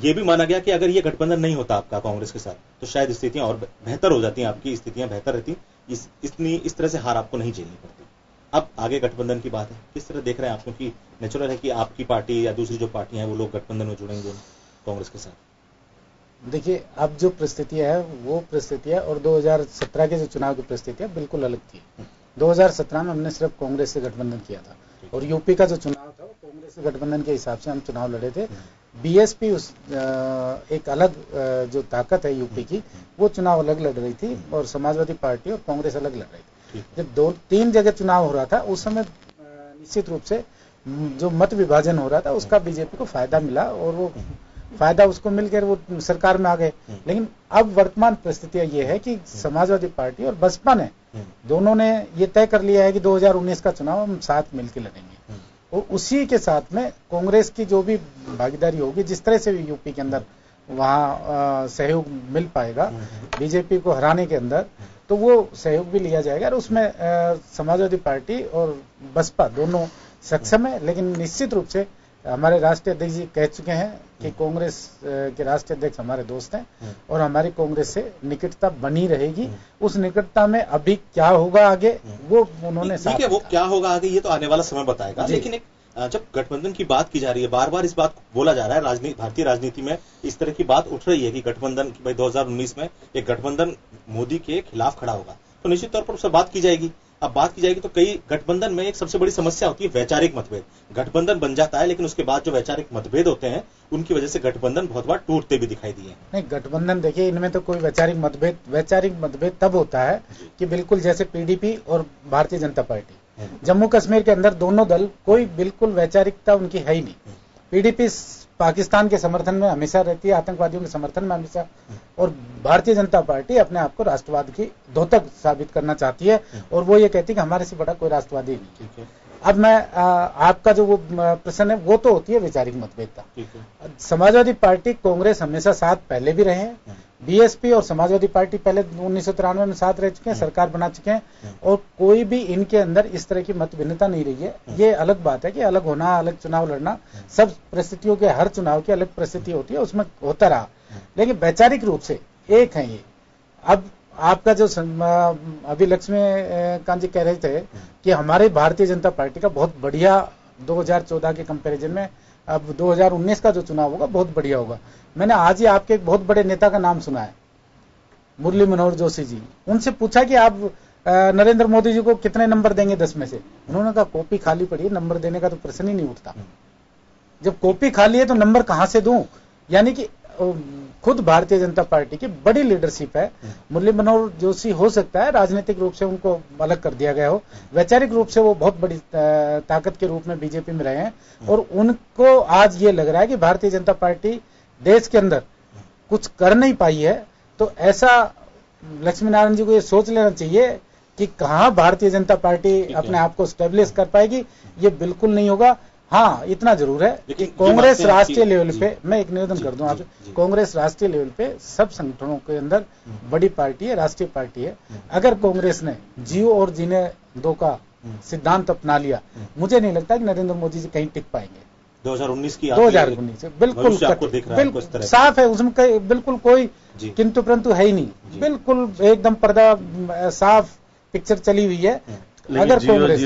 [SPEAKER 1] ये भी माना गया कि अगर ये गठबंधन नहीं होता आपका कांग्रेस के साथ, तो शायद स्थितियां और बेहतर हो जाती, आपकी स्थितियां बेहतर रहती, इस तरह से हार आपको नहीं झेलनी पड़ती। अब आगे गठबंधन की बात है, किस तरह देख रहे हैं आप? क्योंकि नेचुरल है कि आपकी पार्टी या दूसरी जो पार्टियां हैं वो लोग गठबंधन में जुड़ेंगे कांग्रेस के साथ।
[SPEAKER 8] देखिए, अब जो परिस्थितियां है वो परिस्थितियां और 2017 के जो चुनाव की परिस्थितियां बिल्कुल अलग थी। 2017 में हमने सिर्फ कांग्रेस से गठबंधन किया था, और यूपी का जो चुनाव था वो कांग्रेस से गठबंधन के हिसाब से हम चुनाव लड़े थे। बीएसपी एक अलग जो ताकत है यूपी की, वो चुनाव अलग लड़ रही थी, और समाजवादी पार्टी और कांग्रेस अलग लड़ रही थी। जब 2-3 जगह चुनाव हो रहा था, उस समय निश्चित रूप से जो मत विभाजन हो रहा था उसका बीजेपी को फायदा मिला, और वो फायदा उसको मिलकर वो सरकार में आ गए। लेकिन अब वर्तमान परिस्थितियां ये है कि समाजवादी पार्टी और बसपा ने दोनों ने ये तय कर लिया है कि 2019 का चुनाव हम साथ मिलकर लड़ेंगे, और उसी के साथ में कांग्रेस की जो भी भागीदारी होगी, जिस तरह से भी यूपी के अंदर वहां सहयोग मिल पाएगा बीजेपी को हराने के अंदर, तो वो सहयोग भी लिया जाएगा, और उसमें समाजवादी पार्टी और बसपा दोनों सक्षम है। लेकिन निश्चित रूप से हमारे राष्ट्रीय अध्यक्ष जी कह चुके हैं कि कांग्रेस के राष्ट्रीय अध्यक्ष हमारे दोस्त हैं, और हमारी कांग्रेस से निकटता बनी रहेगी। उस निकटता में अभी क्या होगा आगे, वो उन्होंने
[SPEAKER 1] ठीक है, वो क्या होगा आगे ये तो आने वाला समय बताएगा। लेकिन जब गठबंधन की बात की जा रही है, बार बार इस बात को बोला जा रहा है, भारतीय राजनीति में इस तरह की बात उठ रही है कि गठबंधन भाई 2019 में एक गठबंधन मोदी के खिलाफ खड़ा होगा, तो निश्चित तौर पर उससे बात की जाएगी। अब बात की जाएगी तो कई गठबंधन में एक सबसे बड़ी समस्या होती है वैचारिक मतभेद। गठबंधन बन जाता है, लेकिन उसके बाद जो वैचारिक मतभेद होते हैं उनकी वजह से गठबंधन बहुत बार टूटते भी दिखाई दिए।
[SPEAKER 8] नहीं, गठबंधन देखिए, इनमें तो कोई वैचारिक मतभेद तब होता है कि बिल्कुल जैसे पीडीपी और भारतीय जनता पार्टी, जम्मू कश्मीर के अंदर दोनों दल कोई बिल्कुल वैचारिकता उनकी है ही नहीं। पीडीपी पाकिस्तान के समर्थन में हमेशा रहती है, आतंकवादियों के समर्थन में हमेशा, और भारतीय जनता पार्टी अपने आप को राष्ट्रवाद की द्योतक साबित करना चाहती है, और वो ये कहती है कि हमारे से बड़ा कोई राष्ट्रवादी नहीं। अब मैं आपका जो वो प्रश्न है वो तो होती है वैचारिक मतभेदता। समाजवादी पार्टी कांग्रेस हमेशा साथ पहले भी रहे हैं, बीएसपी और समाजवादी पार्टी पहले 1993 में साथ रह चुके हैं, सरकार बना चुके हैं, और कोई भी इनके अंदर इस तरह की मत भिन्नता नहीं रही है। ये अलग बात है कि अलग होना, अलग चुनाव लड़ना, सब परिस्थितियों के, हर चुनाव की अलग परिस्थिति होती है, उसमें होता रहा, लेकिन वैचारिक रूप से एक है ये। अब आपका जो अभी लक्ष्मीकांत जी कह रहे थे कि हमारे भारतीय जनता पार्टी का बहुत बढ़िया 2014 के कंपैरिजन में अब 2019 का जो चुनाव होगा बहुत बढ़िया होगा। मैंने आज ही आपके एक बहुत बड़े नेता का नाम सुना है, मुरली मनोहर जोशी जी। उनसे पूछा कि आप नरेंद्र मोदी जी को कितने नंबर देंगे 10 में से? उन्होंने कहा कॉपी खाली पड़ी है, नंबर देने का तो प्रश्न ही नहीं उठता। जब कॉपी खाली है तो नंबर कहां से दूं? यानी कि खुद भारतीय जनता पार्टी की बड़ी लीडरशिप है। मुरली मनोहर जोशी हो सकता है राजनीतिक रूप से उनको अलग कर दिया गया हो, वैचारिक रूप से वो बहुत बड़ी ताकत के रूप में बीजेपी में रहे हैं, और उनको आज ये लग रहा है कि भारतीय जनता पार्टी देश के अंदर कुछ कर नहीं पाई है। तो ऐसा लक्ष्मी नारायण जी को ये सोच लेना चाहिए कि कहां भारतीय जनता पार्टी अपने आप को स्टेब्लिश कर पाएगी। ये बिल्कुल नहीं होगा। हाँ, इतना जरूर है कि कांग्रेस राष्ट्रीय लेवल पे, मैं एक निवेदन कर दूं आपसे, कांग्रेस राष्ट्रीय लेवल पे सब संगठनों के अंदर बड़ी पार्टी है, राष्ट्रीय पार्टी है। अगर कांग्रेस ने जियो और जीने दो का सिद्धांत अपना लिया, मुझे नहीं लगता कि नरेंद्र मोदी जी कहीं टिक पाएंगे।
[SPEAKER 1] 2019
[SPEAKER 8] बिल्कुल साफ है, उसमें बिल्कुल कोई किंतु परंतु है ही नहीं, बिल्कुल एकदम पर्दा साफ पिक्चर चली हुई है। अगर कांग्रेस,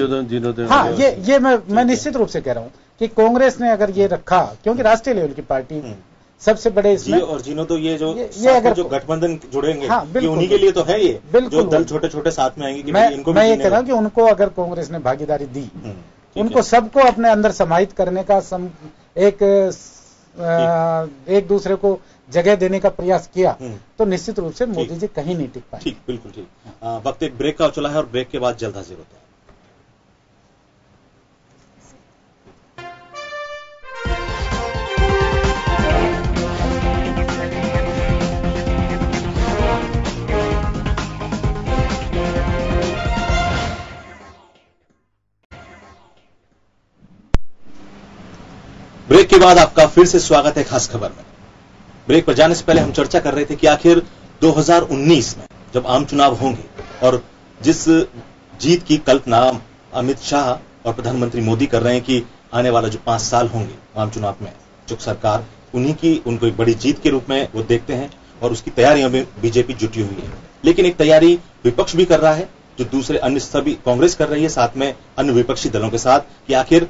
[SPEAKER 8] हाँ, ये मैं निश्चित रूप से कह रहा हूं कि कांग्रेस ने अगर ये रखा, क्योंकि राष्ट्रीय लेवल की पार्टी सबसे बड़े इसमें
[SPEAKER 1] और जिनो तो ये अगर जो गठबंधन जुड़ेंगे, हाँ, उन्हीं के लिए तो है ये, जो दल छोटे छोटे साथ में आएंगे कि
[SPEAKER 8] मैं ये कह रहा हूं कि उनको अगर कांग्रेस ने भागीदारी दी, उनको सबको अपने अंदर समाहित करने का एक दूसरे को जगह देने का प्रयास किया, तो निश्चित रूप से मोदी जी कहीं नहीं टिक पाए।
[SPEAKER 1] ठीक, बिल्कुल ठीक। वक्त एक ब्रेक का चला है और ब्रेक के बाद जल्द हाजिर होता है। ब्रेक के बाद आपका फिर से स्वागत है खास खबर में। ब्रेक पर जाने से पहले हम चर्चा कर रहे थे कि आखिर 2019 में जब आम चुनाव होंगे और जिस जीत की कल्पना अमित शाह और प्रधानमंत्री मोदी कर रहे हैं कि आने वाला जो 5 साल होंगे आम चुनाव में जो सरकार, उन्हीं की उनको एक बड़ी जीत के रूप में वो देखते हैं और उसकी तैयारियों में बीजेपी जुटी हुई है। लेकिन एक तैयारी विपक्ष भी कर रहा है, जो दूसरे अन्य सभी, कांग्रेस कर रही है साथ में अन्य विपक्षी दलों के साथ, कि आखिर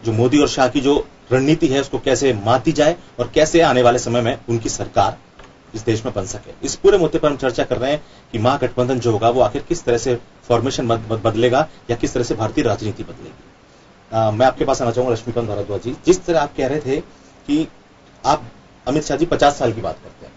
[SPEAKER 1] जो मोदी और शाह की जो रणनीति है उसको कैसे माती जाए और कैसे आने वाले समय में उनकी सरकार इस देश में बन सके। इस पूरे मुद्दे पर हम चर्चा कर रहे हैं कि महागठबंधन जो होगा वो आखिर किस तरह से फॉर्मेशन बदलेगा या किस तरह से भारतीय राजनीति बदलेगी। मैं आपके पास आना चाहूंगा लक्ष्मीकांत भारद्वाज जी, जिस तरह आप कह रहे थे कि आप अमित शाह जी 50 साल की बात करते हैं,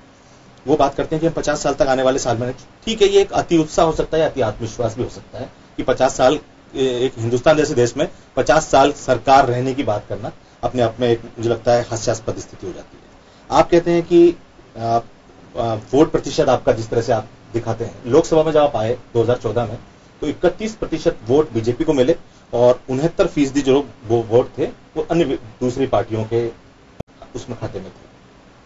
[SPEAKER 1] वो बात करते हैं कि हम 50 साल तक आने वाले साल में, ठीक है, ये एक अति उत्साह हो सकता है, अति आत्मविश्वास भी हो सकता है कि 50 साल एक हिंदुस्तान जैसे देश में 50 साल सरकार रहने की बात करना अपने आप में एक, मुझे लगता है, हास्यास्पद स्थिति हो जाती है। आप कहते हैं कि वोट प्रतिशत आपका जिस तरह से आप दिखाते हैं, लोकसभा में जब आप आए 2014 में तो 31% वोट बीजेपी को मिले और 69% जो वो वोट थे वो अन्य दूसरी पार्टियों के उसमें खाते में थे।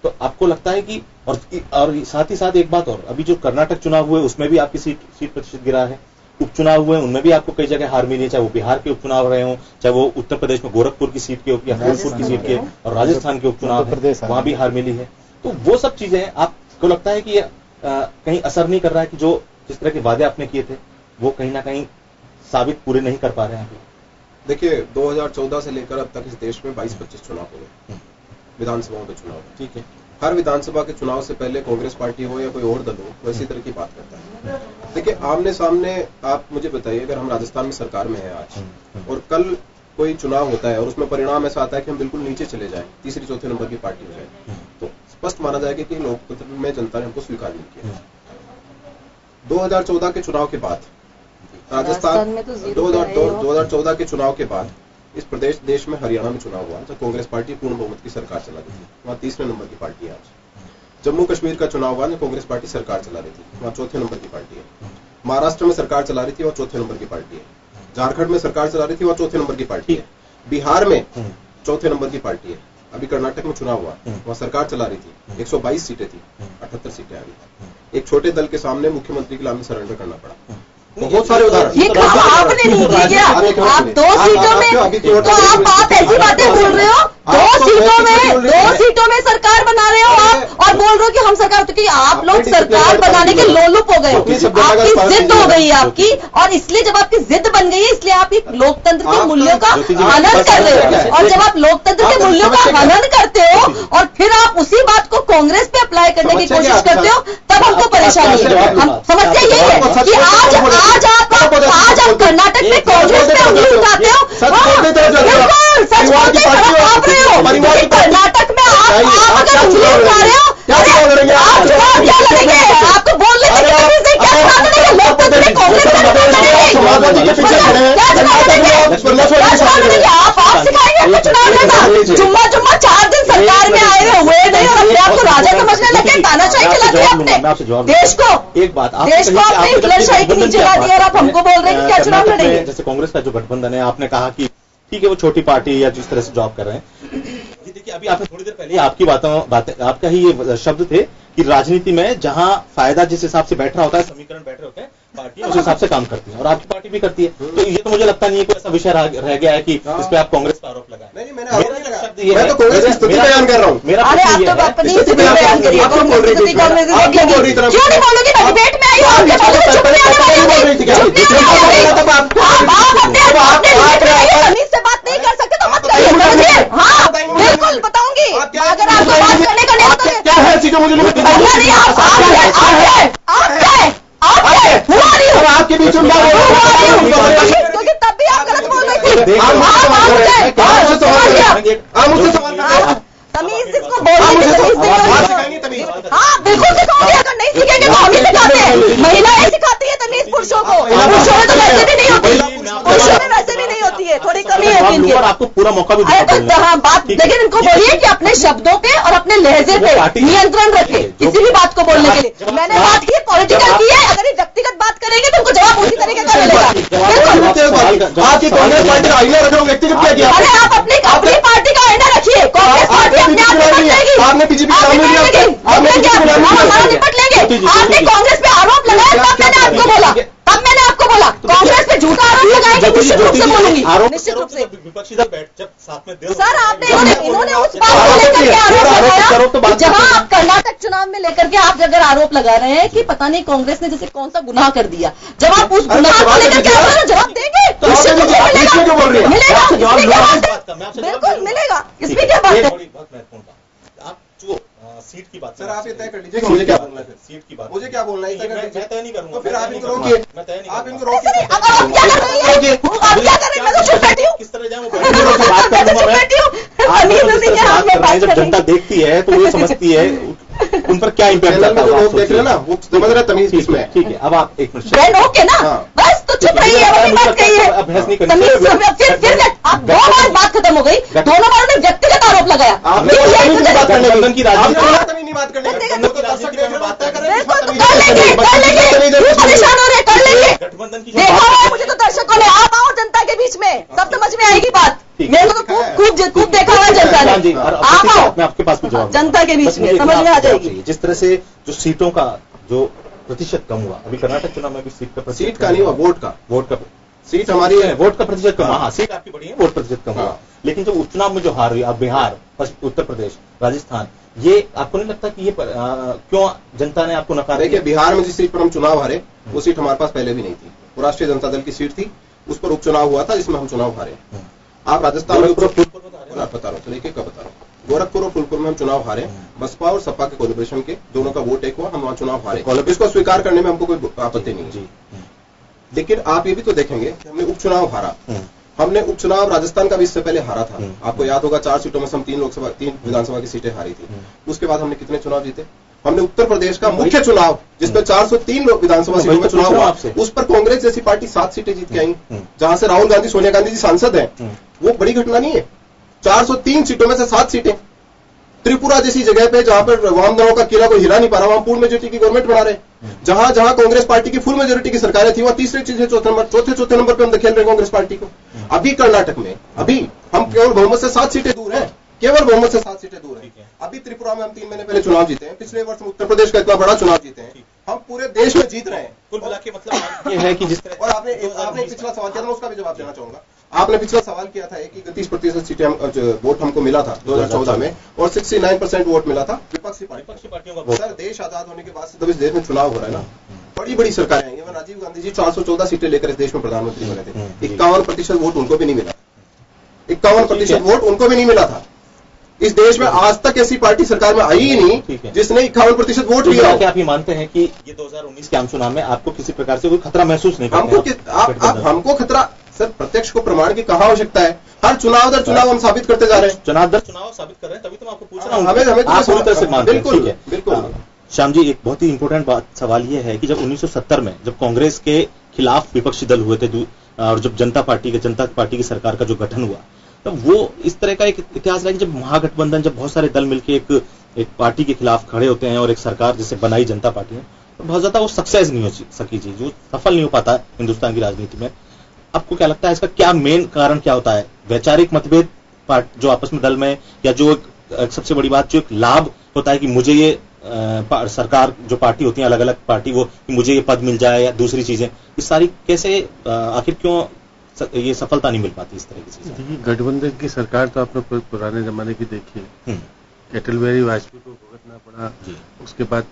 [SPEAKER 1] तो आपको लगता है कि और साथ ही साथ एक बात और, अभी जो कर्नाटक चुनाव हुए उसमें भी आपकी सीट प्रतिशत गिरा है, उपचुनाव हुए उनमें भी आपको कई जगह हार मिली है, चाहे वो बिहार के उपचुनाव रहे हों, चाहे वो उत्तर प्रदेश में गोरखपुर की सीट के या फूलपुर की सीट के और राजस्थान के उपचुनाव है, वहां भी हार मिली है। तो वो सब चीजें आपको लगता है कि ये कहीं असर नहीं कर रहा है कि जो जिस तरह के वादे आपने किए थे वो कहीं ना कहीं साबित पूरे नहीं कर पा रहे हैं?
[SPEAKER 6] देखिए, 2014 से लेकर अब तक इस देश में 22-25 चुनाव हुए, विधानसभाओं के चुनाव, ठीक है। हर विधानसभा के चुनाव से पहले कांग्रेस पार्टी हो या कोई और दल हो, वो इसी तरह की बात करता है। देखिए, आमने सामने आप मुझे बताइए, अगर हम राजस्थान में सरकार में है आज और कल कोई चुनाव होता है और उसमें परिणाम ऐसा आता है कि हम बिल्कुल नीचे चले जाएं, तीसरी चौथे नंबर की पार्टी हो जाए, तो स्पष्ट माना जाएगा कि लोकतंत्र में जनता ने हमको स्वीकार नहीं किया। 2014 के चुनाव के बाद राजस्थान में 2014 के चुनाव के बाद इस प्रदेश देश में हरियाणा में चुनाव हुआ, जब कांग्रेस पार्टी पूर्ण बहुमत की सरकार चला रही थी, वहां तीसरे नंबर की पार्टी है आज। जम्मू कश्मीर का चुनाव हुआ, जब कांग्रेस पार्टी सरकार चला रही थी, वहां चौथे नंबर की पार्टी है। महाराष्ट्र में सरकार चला रही थी, वहां चौथे नंबर की पार्टी है। झारखंड में सरकार चला रही थी, वहां चौथे नंबर की पार्टी है। बिहार में चौथे नंबर की पार्टी है। अभी कर्नाटक में चुनाव हुआ, वहां सरकार चला रही थी, 122 सीटें थी, 78 सीटें आ गई। एक छोटे दल के सामने मुख्यमंत्री के नाम सरेंडर करना पड़ा। बहुत सारे उदाहरण।
[SPEAKER 7] ये काम आपने नहीं किया। आप 2 सीटों में, तो आप ऐसी बातें बोल रहे हो, 2 सीटों में सरकार बना रहे हो आप और बोल रहे हो कि हम सरकार, तो कि आप लोग सरकार बनाने के लोलुप हो गए हो, आपकी जिद हो गई है आपकी, और इसलिए जब आपकी जिद बन गई है इसलिए आप लोकतंत्र के मूल्यों का हनन कर रहे हो। और जब आप लोकतंत्र के मूल्यों का हनन करते हो और फिर आप उसी बात को कांग्रेस पे अप्लाई करने की कोशिश करते हो, तब हमको परेशानी है। हम समस्या यही है कि आज आप कर्नाटक में कांग्रेस पे उंगली उठाते हो, बिल्कुल सच बोलते खराब आप रहे हो। कर्नाटक में आप आपको बोलने जुम्मा 4 दिन सरकार में आए हुए नहीं और अपने आप को राजा समझने लगे, तानाशाही चला दिया आपने देश को।
[SPEAKER 1] एक बात
[SPEAKER 7] देश को आपने इंग्लिशाही की नीचे ला दिया और आप हमको बोल रहे हैं कि क्या चुनाव लड़ेंगे।
[SPEAKER 1] जैसे कांग्रेस का जो गठबंधन है, आपने कहा कि ठीक है वो छोटी पार्टी या जिस तरह से जॉब कर रहे हैं, देखिए अभी आपने थोड़ी देर पहले आपकी बातें आपका ही ये शब्द थे कि राजनीति में जहां फायदा जिस हिसाब से बैठ रहा होता है, समीकरण बैठ रहे होते हैं, पार्टियां उस हिसाब से काम करती हैं और आपकी पार्टी भी करती है। तो ये तो मुझे लगता नहीं है कोई ऐसा विषय रह गया है कि इस पे आप कांग्रेस पर आरोप लगाएं।
[SPEAKER 6] नहीं, मैंने आरोप नहीं लगाया, मैं तो कांग्रेस की स्थिति बयान कर रहा हूं।
[SPEAKER 7] अरे आप तो अपनी स्थिति बयान करिए, आप क्यों नहीं बोलोगे? मैं डिबेट में आई हूं, आपके बोलोगे चुप नहीं तमीज से बात नहीं कर सकते तो मत करिए। हाँ बिल्कुल बताऊंगी, अगर आपको बात करने का नहीं
[SPEAKER 6] क्या है चीजें मुझे आपके बीच में
[SPEAKER 7] क्योंकि तब भी आप गलत बोल रहे थे। तमीज इसको बोलने की तमीज। हाँ बिल्कुल सिखाओगे, अगर नहीं सीखेंगे तो हम ही सिखाते हैं। महिलाएं सिखाती है तमीज पुरुषों को, पुरुषों में तो वैसे भी नहीं होती, पुरुषों में वैसे भी नहीं होती है, थोड़ी कमी है इनकी।
[SPEAKER 1] आपको पूरा मौका भी
[SPEAKER 7] हाँ बात, लेकिन इनको बोलिए कि अपने शब्दों पे और अपने लहजे पे नियंत्रण रखे किसी भी बात को बोलने के लिए। मैंने बात की पॉलिटिकल की है, अगर ये व्यक्तिगत बात करेंगे तो उनको जवाब उसी तरीके का मिलेगा।
[SPEAKER 6] आपकी कांग्रेस पार्टी का आईना रखो, व्यक्तिगत क्या किया?
[SPEAKER 7] अरे आप अपनी पार्टी का आईना रखिए, कांग्रेस पार्टी अपने आप निपट लेगी,
[SPEAKER 6] आपने बीजेपी
[SPEAKER 7] निपट लेंगे। आपने कांग्रेस पे आरोप लगाया तब मैंने आपको बोला कांग्रेस पे झूठा आरोप लगाएंगे, निश्चित रूप से बोलूंगी, निश्चित रूप से।
[SPEAKER 1] विपक्षी दल बैठ जब साथ में
[SPEAKER 7] सर आपने इन्होंने उस बात को लेकर के आरोप लगाया जहां आप कर्नाटक चुनाव में लेकर के आप अगर आरोप लगा रहे हैं कि पता नहीं कांग्रेस ने जैसे कौन सा गुनाह कर दिया, जब आप उस गुनाह को लेकर के जवाब देंगे निश्चित रूप से मिलेगा, बिल्कुल मिलेगा, इसमें क्या बात है।
[SPEAKER 1] आप जो सीट की बात,
[SPEAKER 6] सर आप ये तय कर लीजिए कि मुझे क्या बोलना है, सीट की बात मुझे क्या बोलना है,
[SPEAKER 1] मैं तय नहीं करूंगा।
[SPEAKER 6] तो फिर आप इनको रोकिए,
[SPEAKER 1] मैं तय नहीं,
[SPEAKER 6] आप इनको रोकिए।
[SPEAKER 7] अब आप क्या कर रही हैं? आप क्या कर रही हैं? मैं तो चुप बैठी हूं,
[SPEAKER 1] किस तरह जाऊं बात करूंगा। जब जनता देखती है तो वो समझती है उन पर क्या इम्पैक्ट आता है।
[SPEAKER 6] लोग देख रहे ना, वो समझ रहे तमीज किसमें है।
[SPEAKER 1] ठीक है, अब आप एक मिनट
[SPEAKER 7] ब्रेन ओके ना, बस तो चुप रहिए, अपनी बात कहिए।
[SPEAKER 1] अभ्यास नहीं
[SPEAKER 7] तमीज फिर आप 2 बार बात खत्म हो गई, दोनों बार ने व्यक्तिगत आरोप लगाया।
[SPEAKER 1] गठबंधन की राजनीति
[SPEAKER 7] नहीं बात करने परेशान हो रहे, कर लेंगे।
[SPEAKER 1] गठबंधन की
[SPEAKER 7] देखा है मुझे तो दर्शकों ने, आप आओ जनता के बीच में, सब समझ में आएगी बात। मेरे को तो खूब देखा हुआ जनता ने, आप आओ
[SPEAKER 1] मैं आपके पास भी जवाब
[SPEAKER 7] जनता के बीच में समझ में आ जाएगी।
[SPEAKER 1] जिस तरह से जो सीटों का जो प्रतिशत कम हुआ, अभी कर्नाटक चुनाव में भी
[SPEAKER 6] सीट का नहीं हुआ, वोट का सीट हमारी है,
[SPEAKER 1] वोट का प्रतिशत कम। हाँ सीट आपकी बढ़ी है, वोट प्रतिशत कम हुआ, लेकिन जो उपचुनाव में जो हार हुई, अब बिहार, उत्तर प्रदेश, राजस्थान, ये आपको नहीं लगता कि ये क्यों जनता ने आपको नकार?
[SPEAKER 6] देखिए बिहार में जिस सीट पर हम चुनाव हारे वो सीट हमारे पास पहले भी नहीं थी, वो राष्ट्रीय जनता दल की सीट थी, उस पर उपचुनाव हुआ था जिसमें हम चुनाव हारे। आप राजस्थान में बता रहा हूँ, देखिए कब बता रहा हूँ, गोरखपुर और फूलपुर में हम चुनाव हारे, बसपा और सपा के कोलिब्रेशन के दोनों का वोट एक हुआ, हम वहां चुनाव हारे, इसको स्वीकार करने में हमको कोई आपत्ति नहीं है। लेकिन आप ये भी तो देखेंगे कि हमने उपचुनाव हारा, हमने उपचुनाव राजस्थान का भी इससे पहले हारा था। आपको याद होगा 4 सीटों में से हम 3 विधानसभा की सीटें हारी थी। उसके बाद हमने कितने चुनाव जीते? हमने उत्तर प्रदेश का मुख्य चुनाव जिसमें 403 विधानसभा सीटों में चुनाव हुआ, उस पर कांग्रेस जैसी पार्टी 7 सीटें जीत के आई, जहां से राहुल गांधी, सोनिया गांधी जी सांसद हैं। वो बड़ी घटना नहीं है, 403 सीटों में से 7 सीटें। त्रिपुरा जैसी जगह पे जहां पर वाम दलों का किला को हिला नहीं पा रहा, वहां पूर्ण मेजोरिटी की गवर्नमेंट बना रहे। जहां जहां कांग्रेस पार्टी की फुल मेजोरिटी की सरकारें थी, वहां तीसरे चीजें चौथे नंबर पे हम खेल रहे कांग्रेस पार्टी को। अभी कर्नाटक में अभी हम केवल बहुमत से 7 सीटें दूर हैं, केवल बहुमत से 7 सीटें दूर है। अभी त्रिपुरा में हम 3 महीने पहले चुनाव जीते हैं, पिछले वर्ष उत्तर प्रदेश का इतना बड़ा चुनाव जीते हैं, हम पूरे देश में जीत रहे हैं।
[SPEAKER 1] कुल मिला के मतलब ये है कि जिस तरह
[SPEAKER 6] और आपने पिछला सवाल किया था, मैं उसका भी जवाब देना चाहूंगा। आपने पिछला सवाल किया था कि 31% सीटें वोट हमको मिला था 2014 में, और 69% वोट मिला था विपक्षी पार्टियों का। सर देश आजाद होने के बाद से तब इस देश में चुनाव हो रहा है ना, बड़ी बड़ी सरकारें आई हैं। राजीव गांधी जी 414 सीटें लेकर इस देश में प्रधानमंत्री बने थे, 51% वोट उनको भी नहीं मिला, 51% वोट उनको भी नहीं मिला था। इस देश में आज तक ऐसी पार्टी सरकार में आई ही नहीं जिसने 51% वोट लिया।
[SPEAKER 1] क्या आप ये मानते हैं कि ये 2019 के आम चुनाव में आपको किसी प्रकार से कोई खतरा महसूस नहीं करते?
[SPEAKER 6] हमको खतरा सर प्रत्यक्ष को प्रमाण की कहाँ आवश्यकता है? हर चुनाव दर चुनाव हम साबित करते जा रहे हैं,
[SPEAKER 1] चुनाव दर चुनाव साबित कर रहे हैं, तभी तो मैं आपको पूछ रहा हूँ।
[SPEAKER 6] हमें
[SPEAKER 1] आप पूरी तरह से मानते हैं,
[SPEAKER 6] बिल्कुल बिल्कुल।
[SPEAKER 1] श्याम जी, एक बहुत ही इंपॉर्टेंट बात सवाल यह है कि जब 1970 में जब कांग्रेस के खिलाफ विपक्षी दल हुए थे और जब जनता पार्टी की सरकार का जो गठन हुआ, तब वो इस तरह का एक इतिहास रहा कि जब महागठबंधन, जब बहुत सारे दल मिलकर एक पार्टी के खिलाफ खड़े होते हैं और एक सरकार जैसे बनाई जनता पार्टी ने, तो बहुत ज्यादा वो सक्सेस नहीं हो सकी चीज, वो सफल नहीं हो पाता हिंदुस्तान की राजनीति में। आपको क्या लगता है इसका क्या मेन कारण क्या होता है? वैचारिक मतभेद जो आपस में दल में, या जो एक सबसे बड़ी बात जो एक लाभ होता है कि मुझे ये सरकार जो पार्टी होती है अलग अलग पार्टी, वो मुझे ये पद मिल जाए या दूसरी चीजें, ये सारी कैसे आखिर क्यों ये सफलता नहीं मिल पाती इस तरह की चीजें?
[SPEAKER 5] देखिए, गठबंधन की सरकार तो आपने पुराने जमाने की देखी है, अटल बिहारी वाजपेयी को भुगतना पड़ा, उसके बाद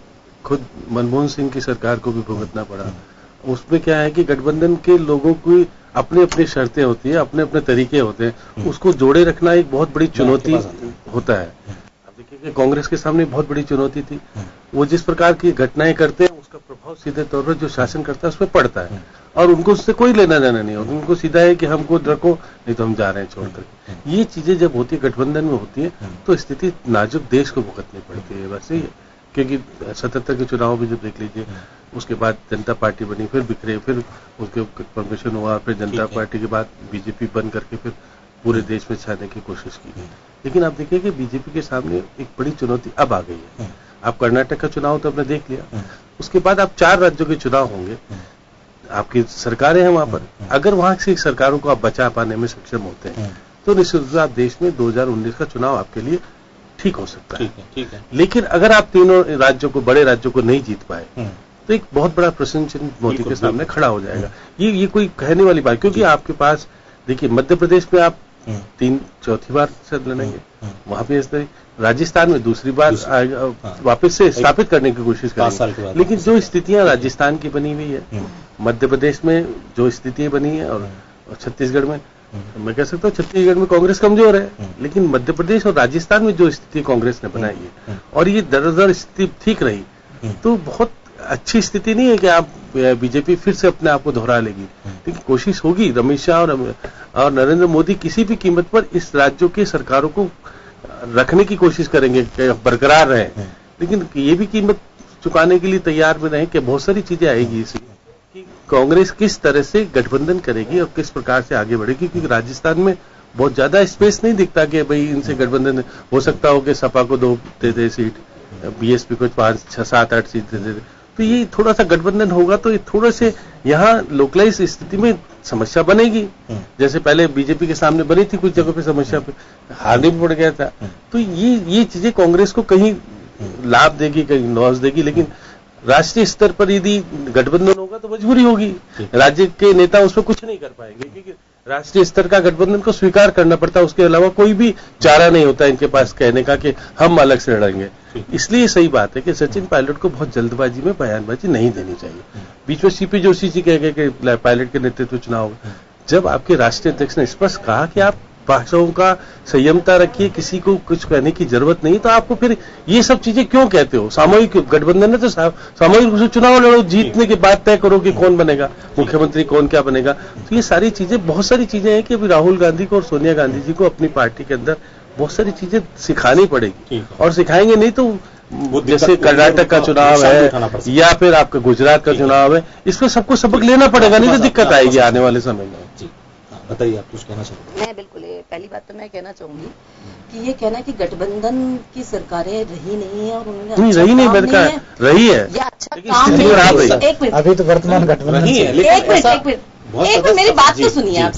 [SPEAKER 5] खुद मनमोहन सिंह की सरकार को भी भुगतना पड़ा। उसमें क्या है कि गठबंधन के लोगों की अपनी अपनी शर्तें होती है, अपने अपने तरीके होते हैं, उसको जोड़े रखना एक बहुत बड़ी चुनौती होता है। अब देखिए कि कांग्रेस के सामने बहुत बड़ी चुनौती थी, वो जिस प्रकार की घटनाएं करते हैं उसका प्रभाव सीधे तौर पर जो शासन करता है उसमें पड़ता है, और उनको उससे कोई लेना देना नहीं होता। उनको सीधा है कि हमको रखो, नहीं तो हम जा रहे हैं छोड़कर। ये चीजें जब होती है गठबंधन में होती है तो स्थिति नाजुक देश को भुगतनी पड़ती है। वैसे ही है, क्योंकि 77 के चुनाव में जब देख लीजिए, उसके बाद जनता पार्टी बनी, फिर बिखरे, फिर उसके परमिशन हुआ, फिर जनता पार्टी के बाद बीजेपी बन करके फिर पूरे देश में छाने की कोशिश की। लेकिन आप देखिए कि बीजेपी के सामने एक बड़ी चुनौती अब आ गई है। आप कर्नाटक का चुनाव तो आपने देख लिया, उसके बाद आप 4 राज्यों के चुनाव होंगे, आपकी सरकारें हैं वहां पर। अगर वहां से सरकारों को आप बचा पाने में सक्षम होते हैं तो निश्चित रूप से आप देश में 2019 का चुनाव आपके लिए ठीक हो सकता है।
[SPEAKER 1] ठीक है।
[SPEAKER 5] लेकिन अगर आप तीनों राज्यों को, बड़े राज्यों को नहीं जीत पाए तो एक बहुत बड़ा प्रश्न चिन्ह मोदी के सामने खड़ा हो जाएगा। ये कोई कहने वाली बात, क्योंकि आपके पास देखिए मध्य प्रदेश में आप 3-4थी बार से लड़ेंगे, वहां पे इस तरह राजस्थान में दूसरी बार वापस से स्थापित करने की कोशिश करेंगे। लेकिन जो स्थितियां राजस्थान की बनी हुई है, मध्य प्रदेश में जो स्थितियां बनी है, और छत्तीसगढ़ में, मैं कह सकता हूँ छत्तीसगढ़ में कांग्रेस कमजोर है, लेकिन मध्य प्रदेश और राजस्थान में जो स्थिति कांग्रेस ने बनाई है और ये दर स्थिति ठीक रही, तो बहुत अच्छी स्थिति नहीं है कि आप बीजेपी फिर से अपने आप को दोहरा लेगी। लेकिन कोशिश होगी, रमेश शाह और नरेंद्र मोदी किसी भी कीमत पर इस राज्यों की सरकारों को रखने की कोशिश करेंगे, बरकरार रहे, लेकिन ये भी कीमत चुकाने के लिए तैयार में रहे कि बहुत सारी चीजें आएगी इसी कि कांग्रेस किस तरह से गठबंधन करेगी और किस प्रकार से आगे बढ़ेगी। क्योंकि राजस्थान में बहुत ज्यादा स्पेस नहीं दिखता कि भाई इनसे गठबंधन हो सकता हो कि सपा को 2 दे दे सीट, बीएसपी को 5, 6, 7, 8 सीट दे दे, तो ये थोड़ा सा गठबंधन होगा तो ये थोड़े से यहाँ लोकलाइज स्थिति में समस्या बनेगी। जैसे पहले बीजेपी के सामने बनी थी, कुछ जगहों पे समस्या पे हारने भी पड़ गया था। तो ये चीजें कांग्रेस को कहीं लाभ देगी, कहीं लॉस देगी। लेकिन राष्ट्रीय स्तर पर यदि गठबंधन होगा तो मजबूरी होगी, राज्य के नेता उसमें कुछ नहीं कर पाएंगे, क्योंकि राष्ट्रीय स्तर का गठबंधन को स्वीकार करना पड़ता है। उसके अलावा कोई भी चारा नहीं होता इनके पास कहने का कि हम अलग से लड़ेंगे। इसलिए सही बात है कि सचिन पायलट को बहुत जल्दबाजी में बयानबाजी नहीं देनी चाहिए। बीच में सीपी जोशी जी कह गए कि पायलट के नेतृत्व चुनाव, जब आपके राष्ट्रीय अध्यक्ष ने स्पष्ट कहा कि आप भाषाओं का संयमता रखिए, किसी को कुछ कहने की जरूरत नहीं, तो आपको फिर ये सब चीजें क्यों कहते हो? सामूहिक गठबंधन है तो सामूहिक रूप से चुनाव लड़ो, जीतने के बाद तय करो कि कौन बनेगा मुख्यमंत्री, कौन क्या बनेगा। तो ये सारी चीजें, बहुत सारी चीजें हैं कि अभी राहुल गांधी को और सोनिया गांधी जी को अपनी पार्टी के अंदर बहुत सारी चीजें सिखानी पड़ेगी, और सिखाएंगे नहीं तो जैसे कर्नाटक का चुनाव है या फिर आपका गुजरात का चुनाव है, इसमें सबको सबक लेना पड़ेगा, नहीं तो दिक्कत आएगी आने वाले समय में।
[SPEAKER 1] बताइए, आप कुछ कहना चाहते हैं?
[SPEAKER 7] मैं बिल्कुल, पहली बात तो मैं कहना चाहूंगी कि ये कहना कि गठबंधन की सरकारें रही नहीं है और उन्होंने
[SPEAKER 5] नहीं रही नहीं, रही है,
[SPEAKER 7] या अच्छा काम नहीं है। एक मिनट,
[SPEAKER 8] अभी तो वर्तमान गठबंधन
[SPEAKER 1] रही है,
[SPEAKER 7] एक मिनट मेरी बात तो सुनिए आप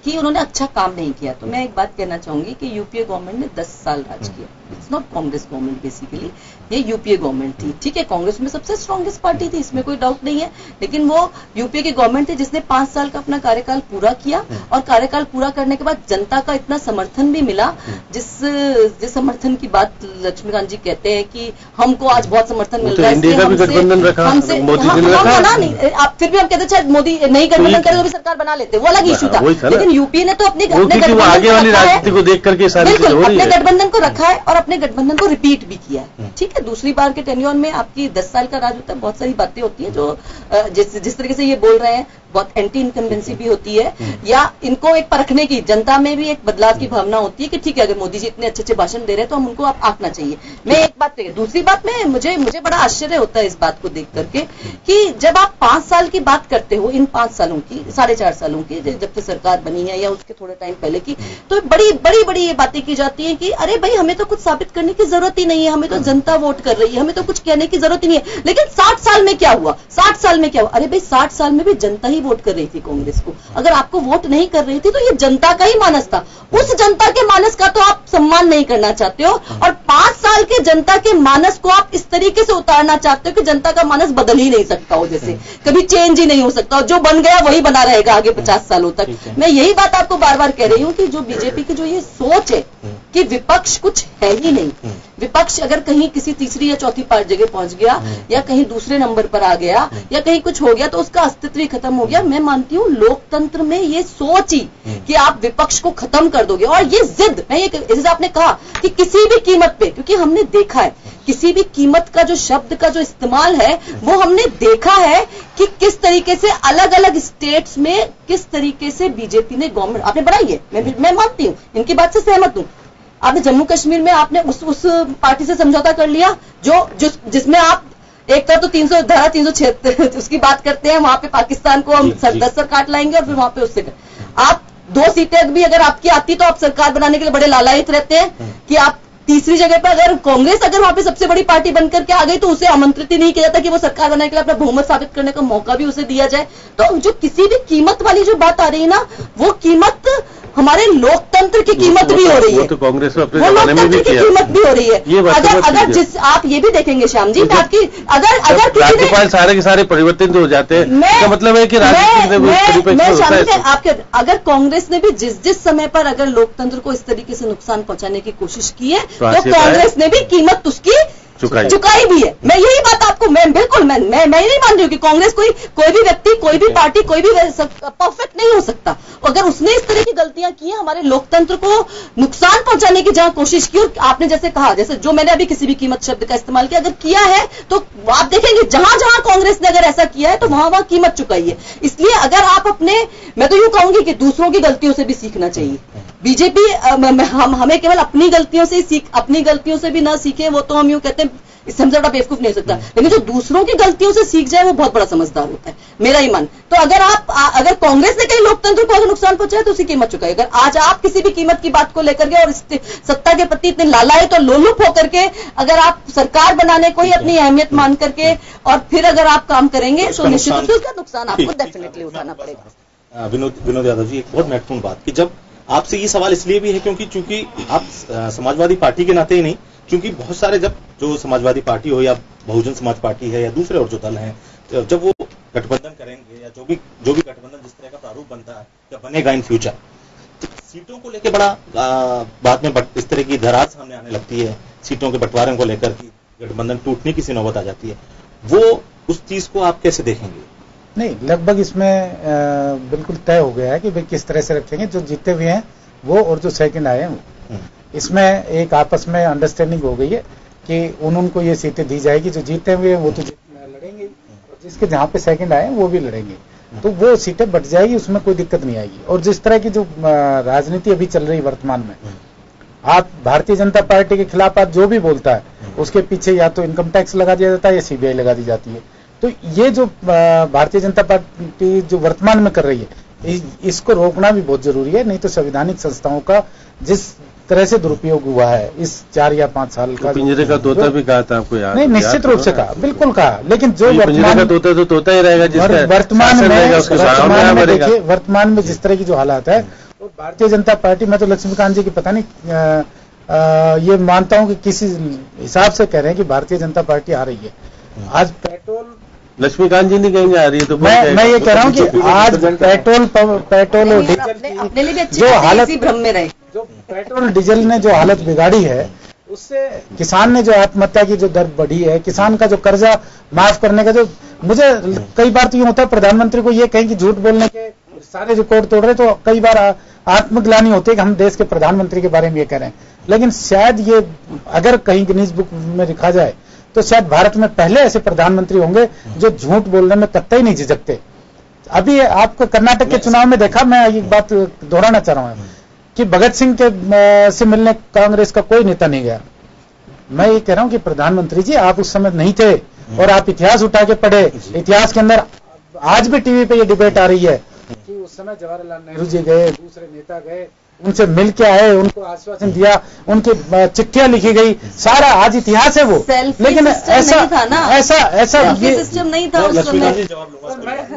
[SPEAKER 7] कि उन्होंने अच्छा काम नहीं किया। तो मैं एक बात कहना चाहूंगी कि यूपीए गवर्नमेंट ने 10 साल राज किया। It's not Congress government, basically ये यूपीए गवर्नमेंट थी। ठीक है, कांग्रेस में सबसे स्ट्रॉन्गेस्ट पार्टी थी, इसमें कोई डाउट नहीं है, लेकिन वो यूपीए की गवर्नमेंट थी जिसने 5 साल का अपना कार्यकाल पूरा किया, और कार्यकाल पूरा करने के बाद जनता का इतना समर्थन भी मिला, जिस समर्थन की बात लक्ष्मीकांत जी कहते हैं कि हमको आज बहुत समर्थन मिल रहा है, हमसे आप फिर भी हम कहते शायद मोदी नहीं गठबंधन करे तो भी सरकार बना लेते, वो अलग इशू था। लेकिन यूपीए ने तो अपने गठबंधन को रखा है और अपने गठबंधन को रिपीट भी किया है। ठीक है, दूसरी बार के टेन्योर में आपकी 10 साल का राज होता है, बहुत सारी बातें होती है जो जिस तरीके से ये बोल रहे हैं, बहुत एंटी इनकम्बेंसी भी होती है, या इनको एक परखने की, जनता में भी एक बदलाव की भावना होती है कि ठीक है, अगर मोदी जी इतने अच्छे अच्छे भाषण दे रहे हैं तो हम उनको आप आंकना चाहिए। मैं एक बात कही, दूसरी बात में मुझे बड़ा आश्चर्य होता है इस बात को देख करके कि जब आप 5 साल की बात करते हो, इन 5 सालों की, 4.5 सालों की, जब से सरकार बनी है या उसके थोड़े टाइम पहले की, तो बड़ी ये बातें की जाती है कि अरे भाई हमें तो कुछ साबित करने की जरूरत ही नहीं है, हमें तो जनता वोट कर रही है, हमें तो कुछ कहने की जरूरत ही नहीं है। लेकिन 60 साल में क्या हुआ? 60 साल में क्या हुआ? अरे भाई 60 साल में भी जनता ही वोट कर रही थी कांग्रेस को। अगर आपको वोट नहीं कर रही थी तो ये जनता का ही मानस था, उस जनता के मानस का तो आप सम्मान नहीं करना चाहते हो, और 5 साल के जनता के मानस को आप इस तरीके से उतारना चाहते हो कि जनता का मानस बदल ही नहीं सकता हो, जैसे कभी चेंज ही नहीं हो सकता, जो बन गया वही बना रहेगा आगे 50 सालों तक। मैं यही बात आपको बार बार कह रही हूं कि जो बीजेपी की जो ये सोच है कि विपक्ष कुछ है ही नहीं, विपक्ष अगर कहीं किसी तीसरी या चौथी जगह पहुंच गया या कहीं दूसरे नंबर पर आ गया या कहीं कुछ हो गया तो उसका अस्तित्व ही खत्म हो गया। मैं मानती हूं लोकतंत्र में ये सोच ही कि आप विपक्ष को खत्म कर दोगे, और ये जिद, मैं ये जैसे आपने कहा कि किसी भी कीमत पे, क्योंकि हमने देखा है किसी भी कीमत का जो शब्द का जो इस्तेमाल है वो हमने देखा है कि किस तरीके से अलग अलग स्टेट्स में किस तरीके से बीजेपी ने गवर्नमेंट आपने बनाई है। मैं मानती हूं, इनकी बात से सहमत हूं। आपने जम्मू कश्मीर में आपने उस पार्टी से समझौता कर लिया जिसमें आप एक तरफ तो धारा 376 उसकी बात करते हैं, वहां पे पाकिस्तान को हम 10 सरकार लाएंगे और फिर वहां पे उससे आप 2 सीटें भी अगर आपकी आती तो आप सरकार बनाने के लिए बड़े लालायित रहते हैं कि आप तीसरी जगह पर अगर कांग्रेस अगर वहां पे सबसे बड़ी पार्टी बनकर के आ गई तो उसे आमंत्रित ही नहीं किया जाता कि वो सरकार बनाने के लिए अपना बहुमत साबित करने का मौका भी उसे दिया जाए। तो जो किसी भी कीमत वाली जो बात आ रही है ना, वो कीमत हमारे लोकतंत्र की कीमत भी हो रही है,
[SPEAKER 5] तो कांग्रेस
[SPEAKER 7] वो लोकतंत्र की कीमत भी हो रही है। अगर जिस आप ये भी देखेंगे श्याम जी, आपकी अगर
[SPEAKER 5] राज्यपाल सारे के सारे परिवर्तन हो जाते हैं, इसका मतलब है कि
[SPEAKER 7] आपके अगर कांग्रेस ने भी जिस समय पर अगर लोकतंत्र को इस तरीके से नुकसान पहुंचाने की कोशिश की है तो कांग्रेस ने भी कीमत उसकी चुकाई भी है। मैं यही बात आपको मैं नहीं मान रही हूँ कि कांग्रेस कोई भी व्यक्ति, कोई भी पार्टी, कोई भी परफेक्ट नहीं हो सकता। अगर उसने इस तरह की गलतियां की हैं, हमारे लोकतंत्र को नुकसान पहुंचाने की जहां कोशिश की, और आपने जैसे कहा, जैसे जो मैंने अभी किसी भी कीमत शब्द का इस्तेमाल किया, अगर किया है तो आप देखेंगे जहां जहां कांग्रेस ने अगर ऐसा किया है तो वहां कीमत चुकाई है। इसलिए अगर आप मैं तो यूं कहूंगी कि दूसरों की गलतियों से भी सीखना चाहिए। बीजेपी हमें केवल अपनी गलतियों से भी ना सीखे, वो तो हम यूं कहते हैं इससे हमसे बड़ा बेवकूफ नहीं हो सकता, लेकिन जो दूसरों की गलतियों से सीख जाए वो बहुत बड़ा समझदार होता है, मेरा ही मन। तो अगर कांग्रेस ने कहीं लोकतंत्र को अगर नुकसान पहुंचाया तो उसी कीमत चुकाई। अगर आज आप किसी भी कीमत की बात को लेकर के और सत्ता के प्रति इतने लालायित और लोलुप होकर के अगर आप सरकार बनाने को ही अपनी अहमियत मान करके और फिर अगर आप काम करेंगे तो निश्चित रूप से उसका नुकसान आपको डेफिनेटली उठाना पड़ेगा।
[SPEAKER 1] विनोद यादव जी, एक बहुत महत्वपूर्ण बात कि जब आपसे ये सवाल इसलिए भी है क्योंकि आप समाजवादी पार्टी के नाते ही नहीं, क्योंकि बहुत सारे जो समाजवादी पार्टी हो या बहुजन समाज पार्टी है या दूसरे और जो दल हैं, जब वो गठबंधन करेंगे या जो भी गठबंधन जिस तरह का प्रारूप बनता है या बनेगा इन फ्यूचर, सीटों को लेकर बड़ा बाद में इस तरह की दरार सामने आने लगती है, सीटों के बंटवारे को लेकर की गठबंधन टूटने की सी नौबत आ जाती है। वो उस चीज को आप कैसे देखेंगे?
[SPEAKER 8] नहीं, लगभग इसमें बिल्कुल तय हो गया है कि भाई किस तरह से रखेंगे। जो जीते हुए हैं वो और जो सेकंड आए हैं वो, इसमें एक आपस में अंडरस्टैंडिंग हो गई है कि उनको ये सीटें दी जाएगी। जो जीते हुए हैं वो तो लड़ेंगे और जिसके जहां पे सेकंड आए हैं वो भी लड़ेंगे, तो वो सीटें बट जाएगी, उसमें कोई दिक्कत नहीं आएगी। और जिस तरह की जो राजनीति अभी चल रही वर्तमान में, आप भारतीय जनता पार्टी के खिलाफ आप जो भी बोलता है उसके पीछे या तो इनकम टैक्स लगा दिया जाता है या सीबीआई लगा दी जाती है। तो ये जो भारतीय जनता पार्टी जो वर्तमान में कर रही है, इसको रोकना भी बहुत जरूरी है। नहीं तो संवैधानिक संस्थाओं का जिस तरह से दुरुपयोग हुआ है इस 4 या 5 साल का,
[SPEAKER 5] पिंजरे का तोता भी कहा था आपको याद?
[SPEAKER 8] नहीं, निश्चित रूप से कहा, बिल्कुल कहा। लेकिन जो
[SPEAKER 5] वर्तमान का तोता तो तोता ही रहेगा,
[SPEAKER 8] वर्तमान में जिस तरह की जो हालात है, तो भारतीय जनता पार्टी, मैं तो लक्ष्मीकांत जी की पता नहीं ये मानता हूं कि किसी हिसाब से कह रहे हैं कि भारतीय जनता पार्टी आ रही है। आज पेट्रोल,
[SPEAKER 5] लक्ष्मीकांत जी नहीं कहेंगे आ रही है, तो
[SPEAKER 8] मैं ये कह रहा हूं कि आज पेट्रोल और डीजल जो हालत, जो पेट्रोल डीजल ने जो हालत बिगाड़ी है, उससे किसान ने जो आत्महत्या की जो दर बढ़ी है, किसान का जो कर्जा माफ करने का जो, मुझे कई बार तो ये होता है प्रधानमंत्री को ये कहें कि झूठ बोलने के सारे रिकॉर्ड तोड़ रहे, तो कई बार आत्मग्लानि होती है कि हम देश के प्रधानमंत्री के बारे में ये कह रहे हैं। लेकिन शायद ये अगर कहीं गिनीज बुक में लिखा जाए तो शायद भारत में पहले ऐसे प्रधानमंत्री होंगे जो झूठ बोलने में कतई नहीं झिझकते। अभी आपको कर्नाटक के चुनाव में देखा, मैं एक बात दोहराना चाह रहा हूं कि भगत सिंह के से मिलने कांग्रेस का कोई नेता नहीं गया। मैं ये कह रहा हूं कि प्रधानमंत्री जी आप उस समय नहीं थे और आप इतिहास उठा के पढ़े, इतिहास के अंदर आज भी टीवी पे ये डिबेट आ रही है कि उस समय जवाहरलाल नेहरू जी गए, दूसरे नेता गए, उनसे मिल के आए, उनको आश्वासन दिया, उनकी चिट्ठियां लिखी गई, सारा आज इतिहास है वो। लेकिन ऐसा
[SPEAKER 7] ये सिस्टम नहीं था उस समय।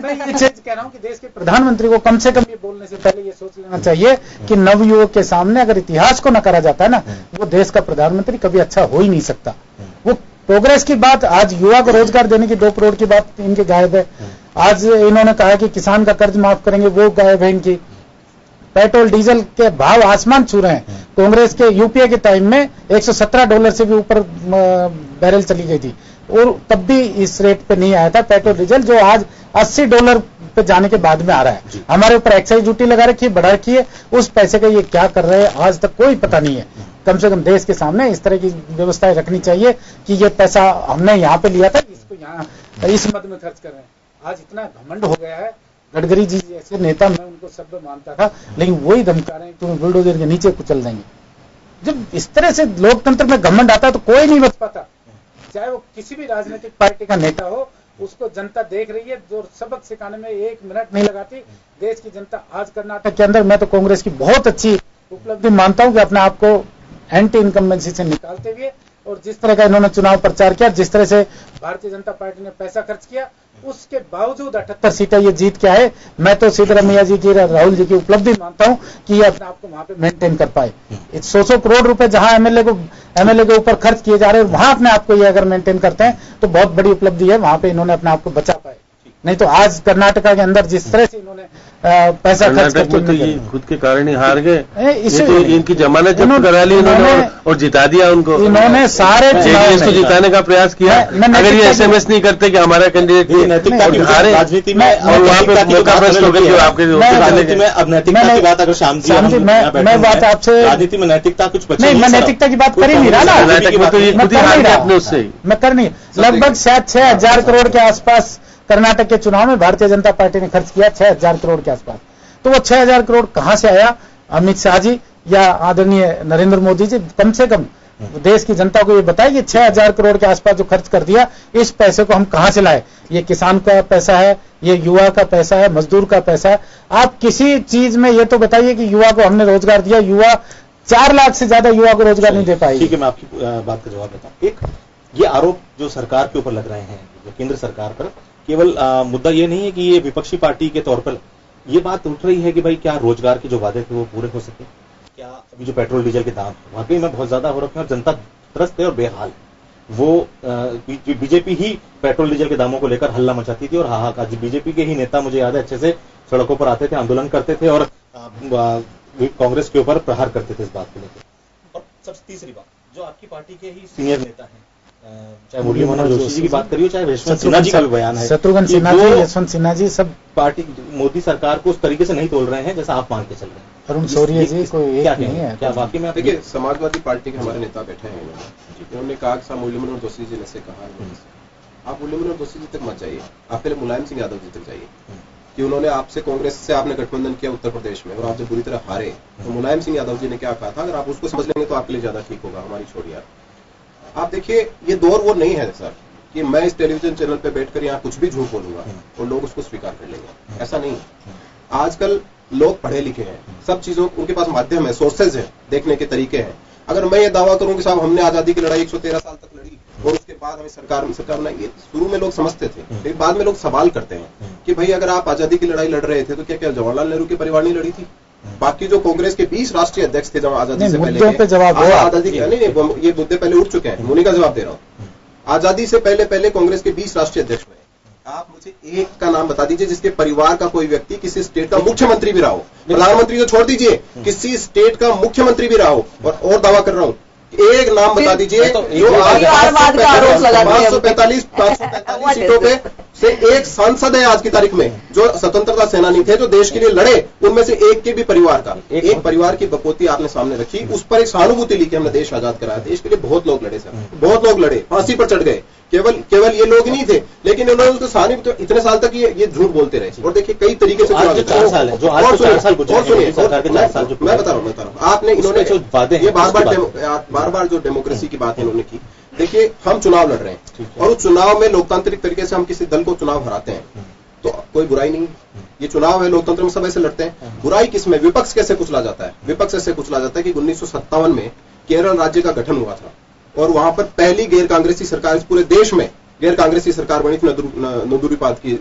[SPEAKER 8] मैं ये चीज कह रहा हूं कि देश के प्रधानमंत्री को कम से कम ये बोलने से पहले ये सोच लेना चाहिए कि नवयुवक के सामने अगर इतिहास को नकारा जाता है ना, वो देश का प्रधानमंत्री कभी अच्छा हो ही नहीं सकता। वो प्रोग्रेस की बात, आज युवा को रोजगार देने की 2 करोड़ की बात इनके गायब है। आज इन्होंने कहा कि किसान का कर्ज माफ करेंगे, वो गायब है इनकी। पेट्रोल डीजल के भाव आसमान छू रहे हैं। कांग्रेस के यूपीए के टाइम में $117 से भी ऊपर बैरल चली गई थी और तब भी इस रेट पे नहीं आया था पेट्रोल डीजल, जो आज $80 पे जाने के बाद में आ रहा है। हमारे ऊपर एक्साइज ड्यूटी लगा रखी है, बढ़ा रखी है, उस पैसे का ये क्या कर रहे हैं आज तक कोई पता नहीं है। कम से कम देश के सामने इस तरह की व्यवस्थाएं रखनी चाहिए कि ये पैसा हमने यहाँ पे लिया था, इसको यहाँ इस मद में खर्च कर रहे हैं। आज इतना घमंड हो गया है। गडकरी जी जैसे नेता, मैं उनको सभ्य मानता था, लेकिन वही धमका रहे हैं कि तुम्हें बुलडोजर के नीचे कुचल देंगे। जब इस तरह से लोकतंत्र में घमंड आता है तो कोई नहीं बच पाता, चाहे वो किसी भी राजनीतिक पार्टी का नेता हो। उसको जनता देख रही है, जो सबक सिखाने में 1 मिनट नहीं लगाती देश की जनता। आज कर्नाटक के अंदर मैं तो कांग्रेस की बहुत अच्छी उपलब्धि मानता हूं कि अपने आप को एंटी इनकम्बेंसी से निकालते हुए और जिस तरह का इन्होंने चुनाव प्रचार किया, जिस तरह से भारतीय जनता पार्टी ने पैसा खर्च किया, उसके बावजूद 78 सीटें ये जीत के आए। मैं तो सिद्धरामैया जी की, राहुल जी की उपलब्धि मानता हूं कि ये अपने आप को वहां पे मेंटेन कर पाए। 100 करोड़ रुपए जहां एमएलए के ऊपर खर्च किए जा रहे हैं, वहां अपने आप को ये अगर मेंटेन करते हैं तो बहुत बड़ी उपलब्धि है। वहां पे इन्होंने अपने आप को बचा पाए। नहीं तो आज कर्नाटका के अंदर जिस तरह से इन्होंने पैसा खर्च करके
[SPEAKER 5] तो ये खुद के कारण ही हार गए। तो इनकी जमानत जब्त करा ली इन्होंने और जिता दिया उनको।
[SPEAKER 8] इन्होंने सारे
[SPEAKER 5] जेडीएस को जिताने का प्रयास किया। अगर ये एसएमएस नहीं करते कि हमारा कैंडिडेट हारे
[SPEAKER 1] राजनीति में
[SPEAKER 5] और वहाँ पे मौका प्रश्न हो गया आपके
[SPEAKER 1] राजनीति में अब नैतिकता की बात अगर शाम जी
[SPEAKER 8] मैं बात आपसे
[SPEAKER 1] राजनीति में नैतिकता कुछ
[SPEAKER 8] नहीं, मैं नैतिकता की बात कर ही नहीं रहा ना। मैं कर नहीं, लगभग शायद 6,000 करोड़ के आसपास कर्नाटक के चुनाव में भारतीय जनता पार्टी ने खर्च किया, 6,000 करोड़ के आसपास। तो वो 6,000 करोड़ कहां से आया? अमित शाह जी या आदरणीय नरेंद्र मोदी जी कम से कम देश की जनता को ये बताइए कि 6,000 करोड़ के आसपास जो खर्च कर दिया, इस पैसे को हम कहां से लाए? ये किसान का पैसा है, ये युवा का पैसा है, मजदूर का पैसा है। आप किसी चीज में ये तो बताइए कि युवा को हमने रोजगार दिया। युवा 4 लाख से ज्यादा युवा को रोजगार नहीं दे पाई।
[SPEAKER 1] ठीक है, मैं आपकी बात का जवाब देता हूं। एक ये आरोप जो सरकार के ऊपर लग रहे हैं, जो केंद्र सरकार पर, केवल मुद्दा ये नहीं है कि ये विपक्षी पार्टी के तौर पर ये बात उठ रही है कि भाई क्या रोजगार के जो वादे थे वो पूरे हो सके? क्या अभी जो पेट्रोल डीजल के दाम वाकई में बहुत ज्यादा हो रखे हैं और जनता त्रस्त है और बेहाल। वो बीजेपी ही पेट्रोल डीजल के दामों को लेकर हल्ला मचाती थी और हाहाकार। बीजेपी के ही नेता मुझे याद है अच्छे से सड़कों पर आते थे, आंदोलन करते थे और कांग्रेस के ऊपर प्रहार करते थे इस बात को लेकर। और सबसे तीसरी बात, जो आपकी पार्टी के ही सीनियर नेता हैं, चाहे मुरली मनोहर जोशी जी की बात करिए, चाहे यशवंत सिन्हा जी का भी बयान है,
[SPEAKER 8] शत्रुघ्न सिन्हा जी, यशवंत सिन्हा जी, सब
[SPEAKER 1] पार्टी मोदी सरकार को उस तरीके से नहीं तोल रहे हैं जैसा आप मान के चल रहे हैं।
[SPEAKER 8] अरुण शौर्य जी को
[SPEAKER 1] क्या नहीं है? क्या वाकई में?
[SPEAKER 6] देखिए, समाजवादी पार्टी के हमारे नेता बैठे हैं, उन्होंने कहा कि मुरली मनोहर जोशी जी ने से कहा, आप मुरली मनोहर जोशी जी तक मत जाइए, आप पहले मुलायम सिंह यादव जी तक जाइए कि उन्होंने आपसे, कांग्रेस से आपने गठबंधन किया उत्तर प्रदेश में और आप जब बुरी तरह हारे तो मुलायम सिंह यादव जी ने क्या कहा था, अगर आप उसको समझ लेंगे तो आपके लिए ज्यादा ठीक होगा, हमारी छोड़िए यार। आप देखिए, ये दौर वो नहीं है सर कि मैं इस टेलीविजन चैनल पे बैठकर यहाँ कुछ भी झूठ बोलूंगा और लोग उसको स्वीकार कर लेंगे, ऐसा नहीं। आजकल लोग पढ़े लिखे हैं, सब चीजों उनके पास माध्यम है, सोर्सेज है, देखने के तरीके हैं। अगर मैं ये दावा करूं कि साहब हमने आजादी की लड़ाई 113 साल तक लड़ी और उसके बाद हमें सरकार बनाई, ये शुरू में लोग समझते थे, लेकिन बाद में लोग सवाल करते हैं कि भाई अगर आप आजादी की लड़ाई लड़ रहे थे तो क्या जवाहरलाल नेहरू के परिवार नहीं लड़ी थी? बाकी जो कांग्रेस के 20 राष्ट्रीय अध्यक्ष थे जब आजादी से पहले, आजादी के नहीं, ये मुद्दे पहले उठ चुके हैं, उन्हीं का जवाब दे रहा हूं। आजादी से पहले कांग्रेस के 20 राष्ट्रीय अध्यक्ष हुए। आप मुझे एक का नाम बता दीजिए जिसके परिवार का कोई व्यक्ति किसी स्टेट का मुख्यमंत्री भी रहा हो, प्रधानमंत्री तो छोड़ दीजिए, किसी स्टेट का मुख्यमंत्री भी रहा हो। और दावा कर रहा हूं, एक नाम बता दीजिए जो 545 सीटों पे से एक सांसद है आज की तारीख में जो स्वतंत्रता सेनानी थे, जो देश के लिए लड़े, उनमें से एक के भी परिवार का, एक परिवार की बपोती आपने सामने रखी, उस पर एक सहानुभूति ली कि हमने देश आजाद कराया। देश के लिए बहुत लोग लड़े सर, बहुत लोग लड़े, फांसी पर चढ़ गए। केवल ये लोग नहीं थे, लेकिन उन्होंने उसको सहानुभूति, इतने साल तक ये झूठ बोलते रहे। और देखिए कई तरीके से
[SPEAKER 1] आज 4 साल है, जो आज 4 साल गुजरे, सरकार के 4 साल जो
[SPEAKER 6] मैं बता रहा हूँ, आपने इन्होंने ये बार बार जो डेमोक्रेसी की बात इन्होंने की। देखिए हम चुनाव लड़ रहे हैं और उस चुनाव में लोकतांत्रिक तरीके से हम किसी दल को चुनाव हराते हैं तो कोई बुराई नहीं। ये चुनाव है, लोकतंत्र में सब ऐसे लड़ते हैं। बुराई किसमें? विपक्ष कैसे कुचला जाता है? विपक्ष ऐसे कुचला जाता है कि 1957 में केरल राज्य का गठन हुआ था और वहां पर पहली गैर कांग्रेसी सरकार, इस पूरे देश में गैर कांग्रेसी सरकार बनी थी, नदुरीपाद की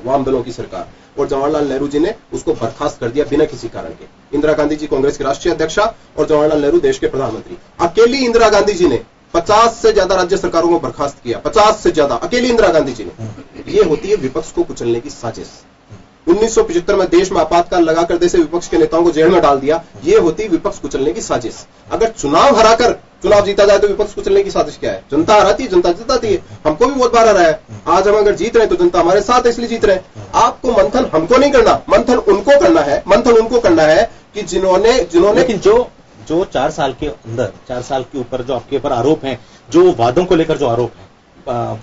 [SPEAKER 6] वाम दलों की सरकार, और जवाहरलाल नेहरू जी ने उसको बर्खास्त कर दिया बिना किसी कारण के। इंदिरा गांधी जी कांग्रेस की राष्ट्रीय अध्यक्षा और जवाहरलाल नेहरू देश के प्रधानमंत्री। अकेली इंदिरा गांधी जी ने 50 से ज्यादा राज्य सरकारों को बर्खास्त किया, 50 से ज्यादा अकेली इंदिरा गांधी जी ने। ये होती है विपक्ष को कुचलने की साजिश। 1975 में देश में आपातकाल लगाकर देश विपक्ष के नेताओं को जेल में डाल दिया, ये होती विपक्ष कुचलने की साजिश। अगर चुनाव हराकर चुनाव जीता जाए तो विपक्ष कुचलने की साजिश क्या है? जनता हराती है, जनता जिताती है। हमको भी बहुत बार हराया है, आज हम अगर जीत रहे हैं तो जनता हमारे साथ है, इसलिए जीत रहे हैं। आपको मंथन हमको नहीं करना, मंथन उनको करना है, मंथन उनको करना है कि जिन्होंने
[SPEAKER 1] लेकिन जो 4 साल के अंदर, 4 साल के ऊपर जो आपके ऊपर आरोप हैं, जो वादों को लेकर जो आरोप है,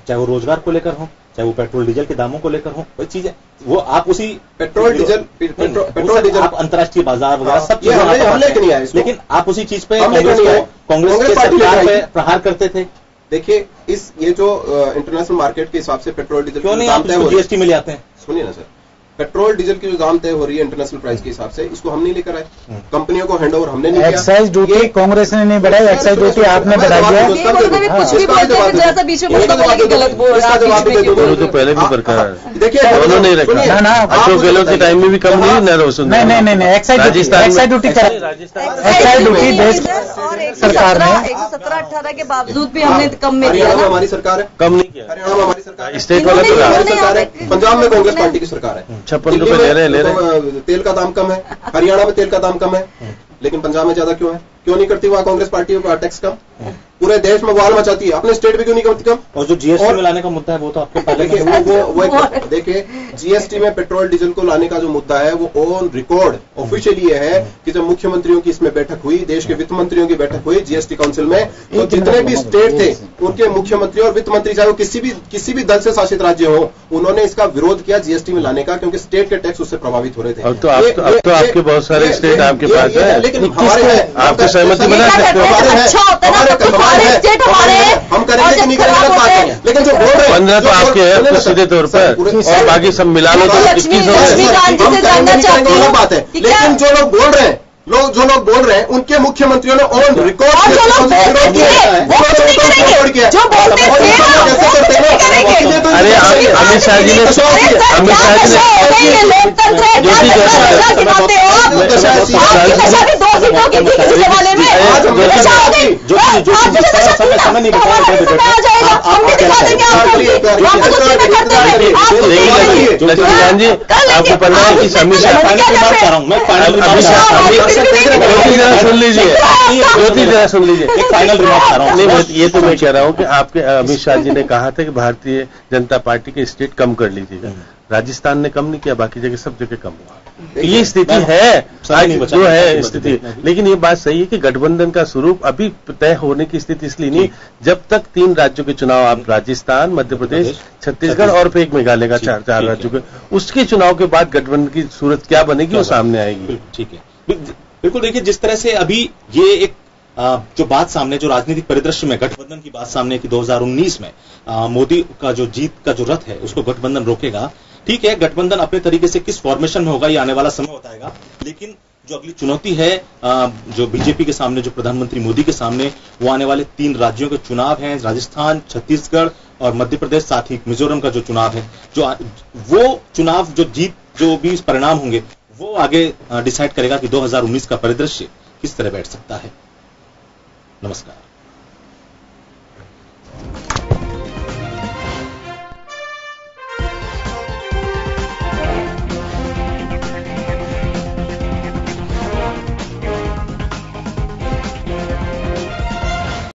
[SPEAKER 1] चाहे वो रोजगार को लेकर हो, चाहे वो पेट्रोल डीजल के दामों को लेकर हो, कोई चीज है वो आप उसी पेट्रोल डीजल आप अंतर्राष्ट्रीय बाजार वगैरह सब चीजें हमले के नहीं आए, लेकिन आप उसी चीज पे कांग्रेस पार्टी पे प्रहार करते थे।
[SPEAKER 6] देखिए ये जो इंटरनेशनल मार्केट के हिसाब से पेट्रोल डीजल
[SPEAKER 1] क्यों नहीं आप जीएसटी में ले आते हैं?
[SPEAKER 6] सुनिए ना सर, पेट्रोल डीजल की जो दाम तय हो रही है इंटरनेशनल प्राइस के हिसाब से, इसको हम नहीं लेकर आए, कंपनियों को हैंड ओवर हमने नहीं किया।
[SPEAKER 8] एक्साइज ड्यूटी कांग्रेस ने नहीं बढ़ाई, एक्साइज ड्यूटी आपने बढ़ाई है।
[SPEAKER 5] तो पहले भी बरकरार,
[SPEAKER 6] देखिए
[SPEAKER 5] दोनों नहीं रखा
[SPEAKER 8] ना,
[SPEAKER 5] अशोक गहलोत के टाइम में भी कम नहीं,
[SPEAKER 8] नहीं एक्साइज ड्यूटी देश सरकार ने
[SPEAKER 7] 117-18 के बावजूद भी हमने कम में दिया।
[SPEAKER 6] हमारी सरकार है,
[SPEAKER 5] कम नहीं किया।
[SPEAKER 6] हरियाणा में हमारी सरकार है,
[SPEAKER 5] स्टेट वाला
[SPEAKER 6] सरकार है, पंजाब में कांग्रेस पार्टी की सरकार है।
[SPEAKER 5] 56 रुपए ले रहे
[SPEAKER 6] तेल का दाम कम है, हरियाणा में तेल का दाम कम है, लेकिन पंजाब में ज्यादा क्यों है? क्यों नहीं करती वहां कांग्रेस पार्टी का टैक्स कम? पूरे देश में वाल मचाती है, अपने स्टेट में क्यों नहीं करती कम?
[SPEAKER 1] और जो जीएसटी में लाने का मुद्दा है वो तो आपके
[SPEAKER 6] देखिए जीएसटी में पेट्रोल डीजल को लाने का जो मुद्दा है वो ऑन रिकॉर्ड ऑफिशियली ये है कि जब मुख्यमंत्रियों की इसमें बैठक हुई, देश के वित्त मंत्रियों की बैठक हुई जीएसटी काउंसिल में, तो जितने भी स्टेट थे उनके मुख्यमंत्री और वित्त मंत्री, चाहे वो किसी भी दल से शासित राज्य हो, उन्होंने इसका विरोध किया जीएसटी में लाने का, क्योंकि स्टेट के टैक्स उससे प्रभावित हो रहे थे।
[SPEAKER 5] अब तो आपके बहुत सारे स्टेट आपके पास है,
[SPEAKER 6] लेकिन हमारे
[SPEAKER 5] आपको सहमति बना सकते हो।
[SPEAKER 6] हम करेंगे कि नहीं करेंगे बात है, लेकिन जो बोल रहे हैं
[SPEAKER 5] 15 तो आपके हैं सीधे तौर पर, और बाकी सब मिला लो तो 21 हो गए।
[SPEAKER 6] बात है, लेकिन जो लोग बोल रहे हैं, जो लोग बोल रहे हैं उनके मुख्यमंत्रियों ने ऑन रिकॉर्ड
[SPEAKER 5] अरे अमित शाह जी ने लक्ष्मीकांत जी आपको पता है कि अमित शाह सुन लीजिए, ज्योति जरा सुन लीजिए,
[SPEAKER 1] एक फाइनल रिमार्क कर रहा हूँ।
[SPEAKER 5] नहीं, ये तो मैं कह रहा हूँ कि आपके अमित शाह जी ने कहा था कि भारतीय जनता पार्टी के स्टेट कम कर लीजिएगा। राजस्थान ने कम नहीं किया, बाकी जगह सब जगह कम हुआ। ये स्थिति है जो है स्थिति, लेकिन ये बात सही है कि गठबंधन का स्वरूप अभी तय होने की स्थिति इसलिए नहीं, जब तक 3 राज्यों के चुनाव, आप राजस्थान, मध्य प्रदेश, छत्तीसगढ़ और फिर एक मेघालय का 4 राज्यों के, उसके चुनाव के बाद गठबंधन की सूरत क्या बनेगी वो सामने आएगी।
[SPEAKER 1] ठीक है, बिल्कुल। देखिए जिस तरह से अभी ये एक जो बात सामने, जो राजनीतिक परिदृश्य में गठबंधन की बात सामने कि 2019 में मोदी का जो जीत का जो रथ है उसको गठबंधन रोकेगा। ठीक है, गठबंधन अपने तरीके से किस फॉर्मेशन में होगा ये आने वाला समय बताएगा, लेकिन जो अगली चुनौती है जो बीजेपी के सामने, जो प्रधानमंत्री मोदी के सामने, वो आने वाले 3 राज्यों के चुनाव हैं, राजस्थान, छत्तीसगढ़ और मध्य प्रदेश, साथ ही मिजोरम का जो चुनाव है, वो चुनाव जो भी परिणाम होंगे वो आगे डिसाइड करेगा कि 2019 का परिदृश्य किस तरह बैठ सकता है। नमस्कार।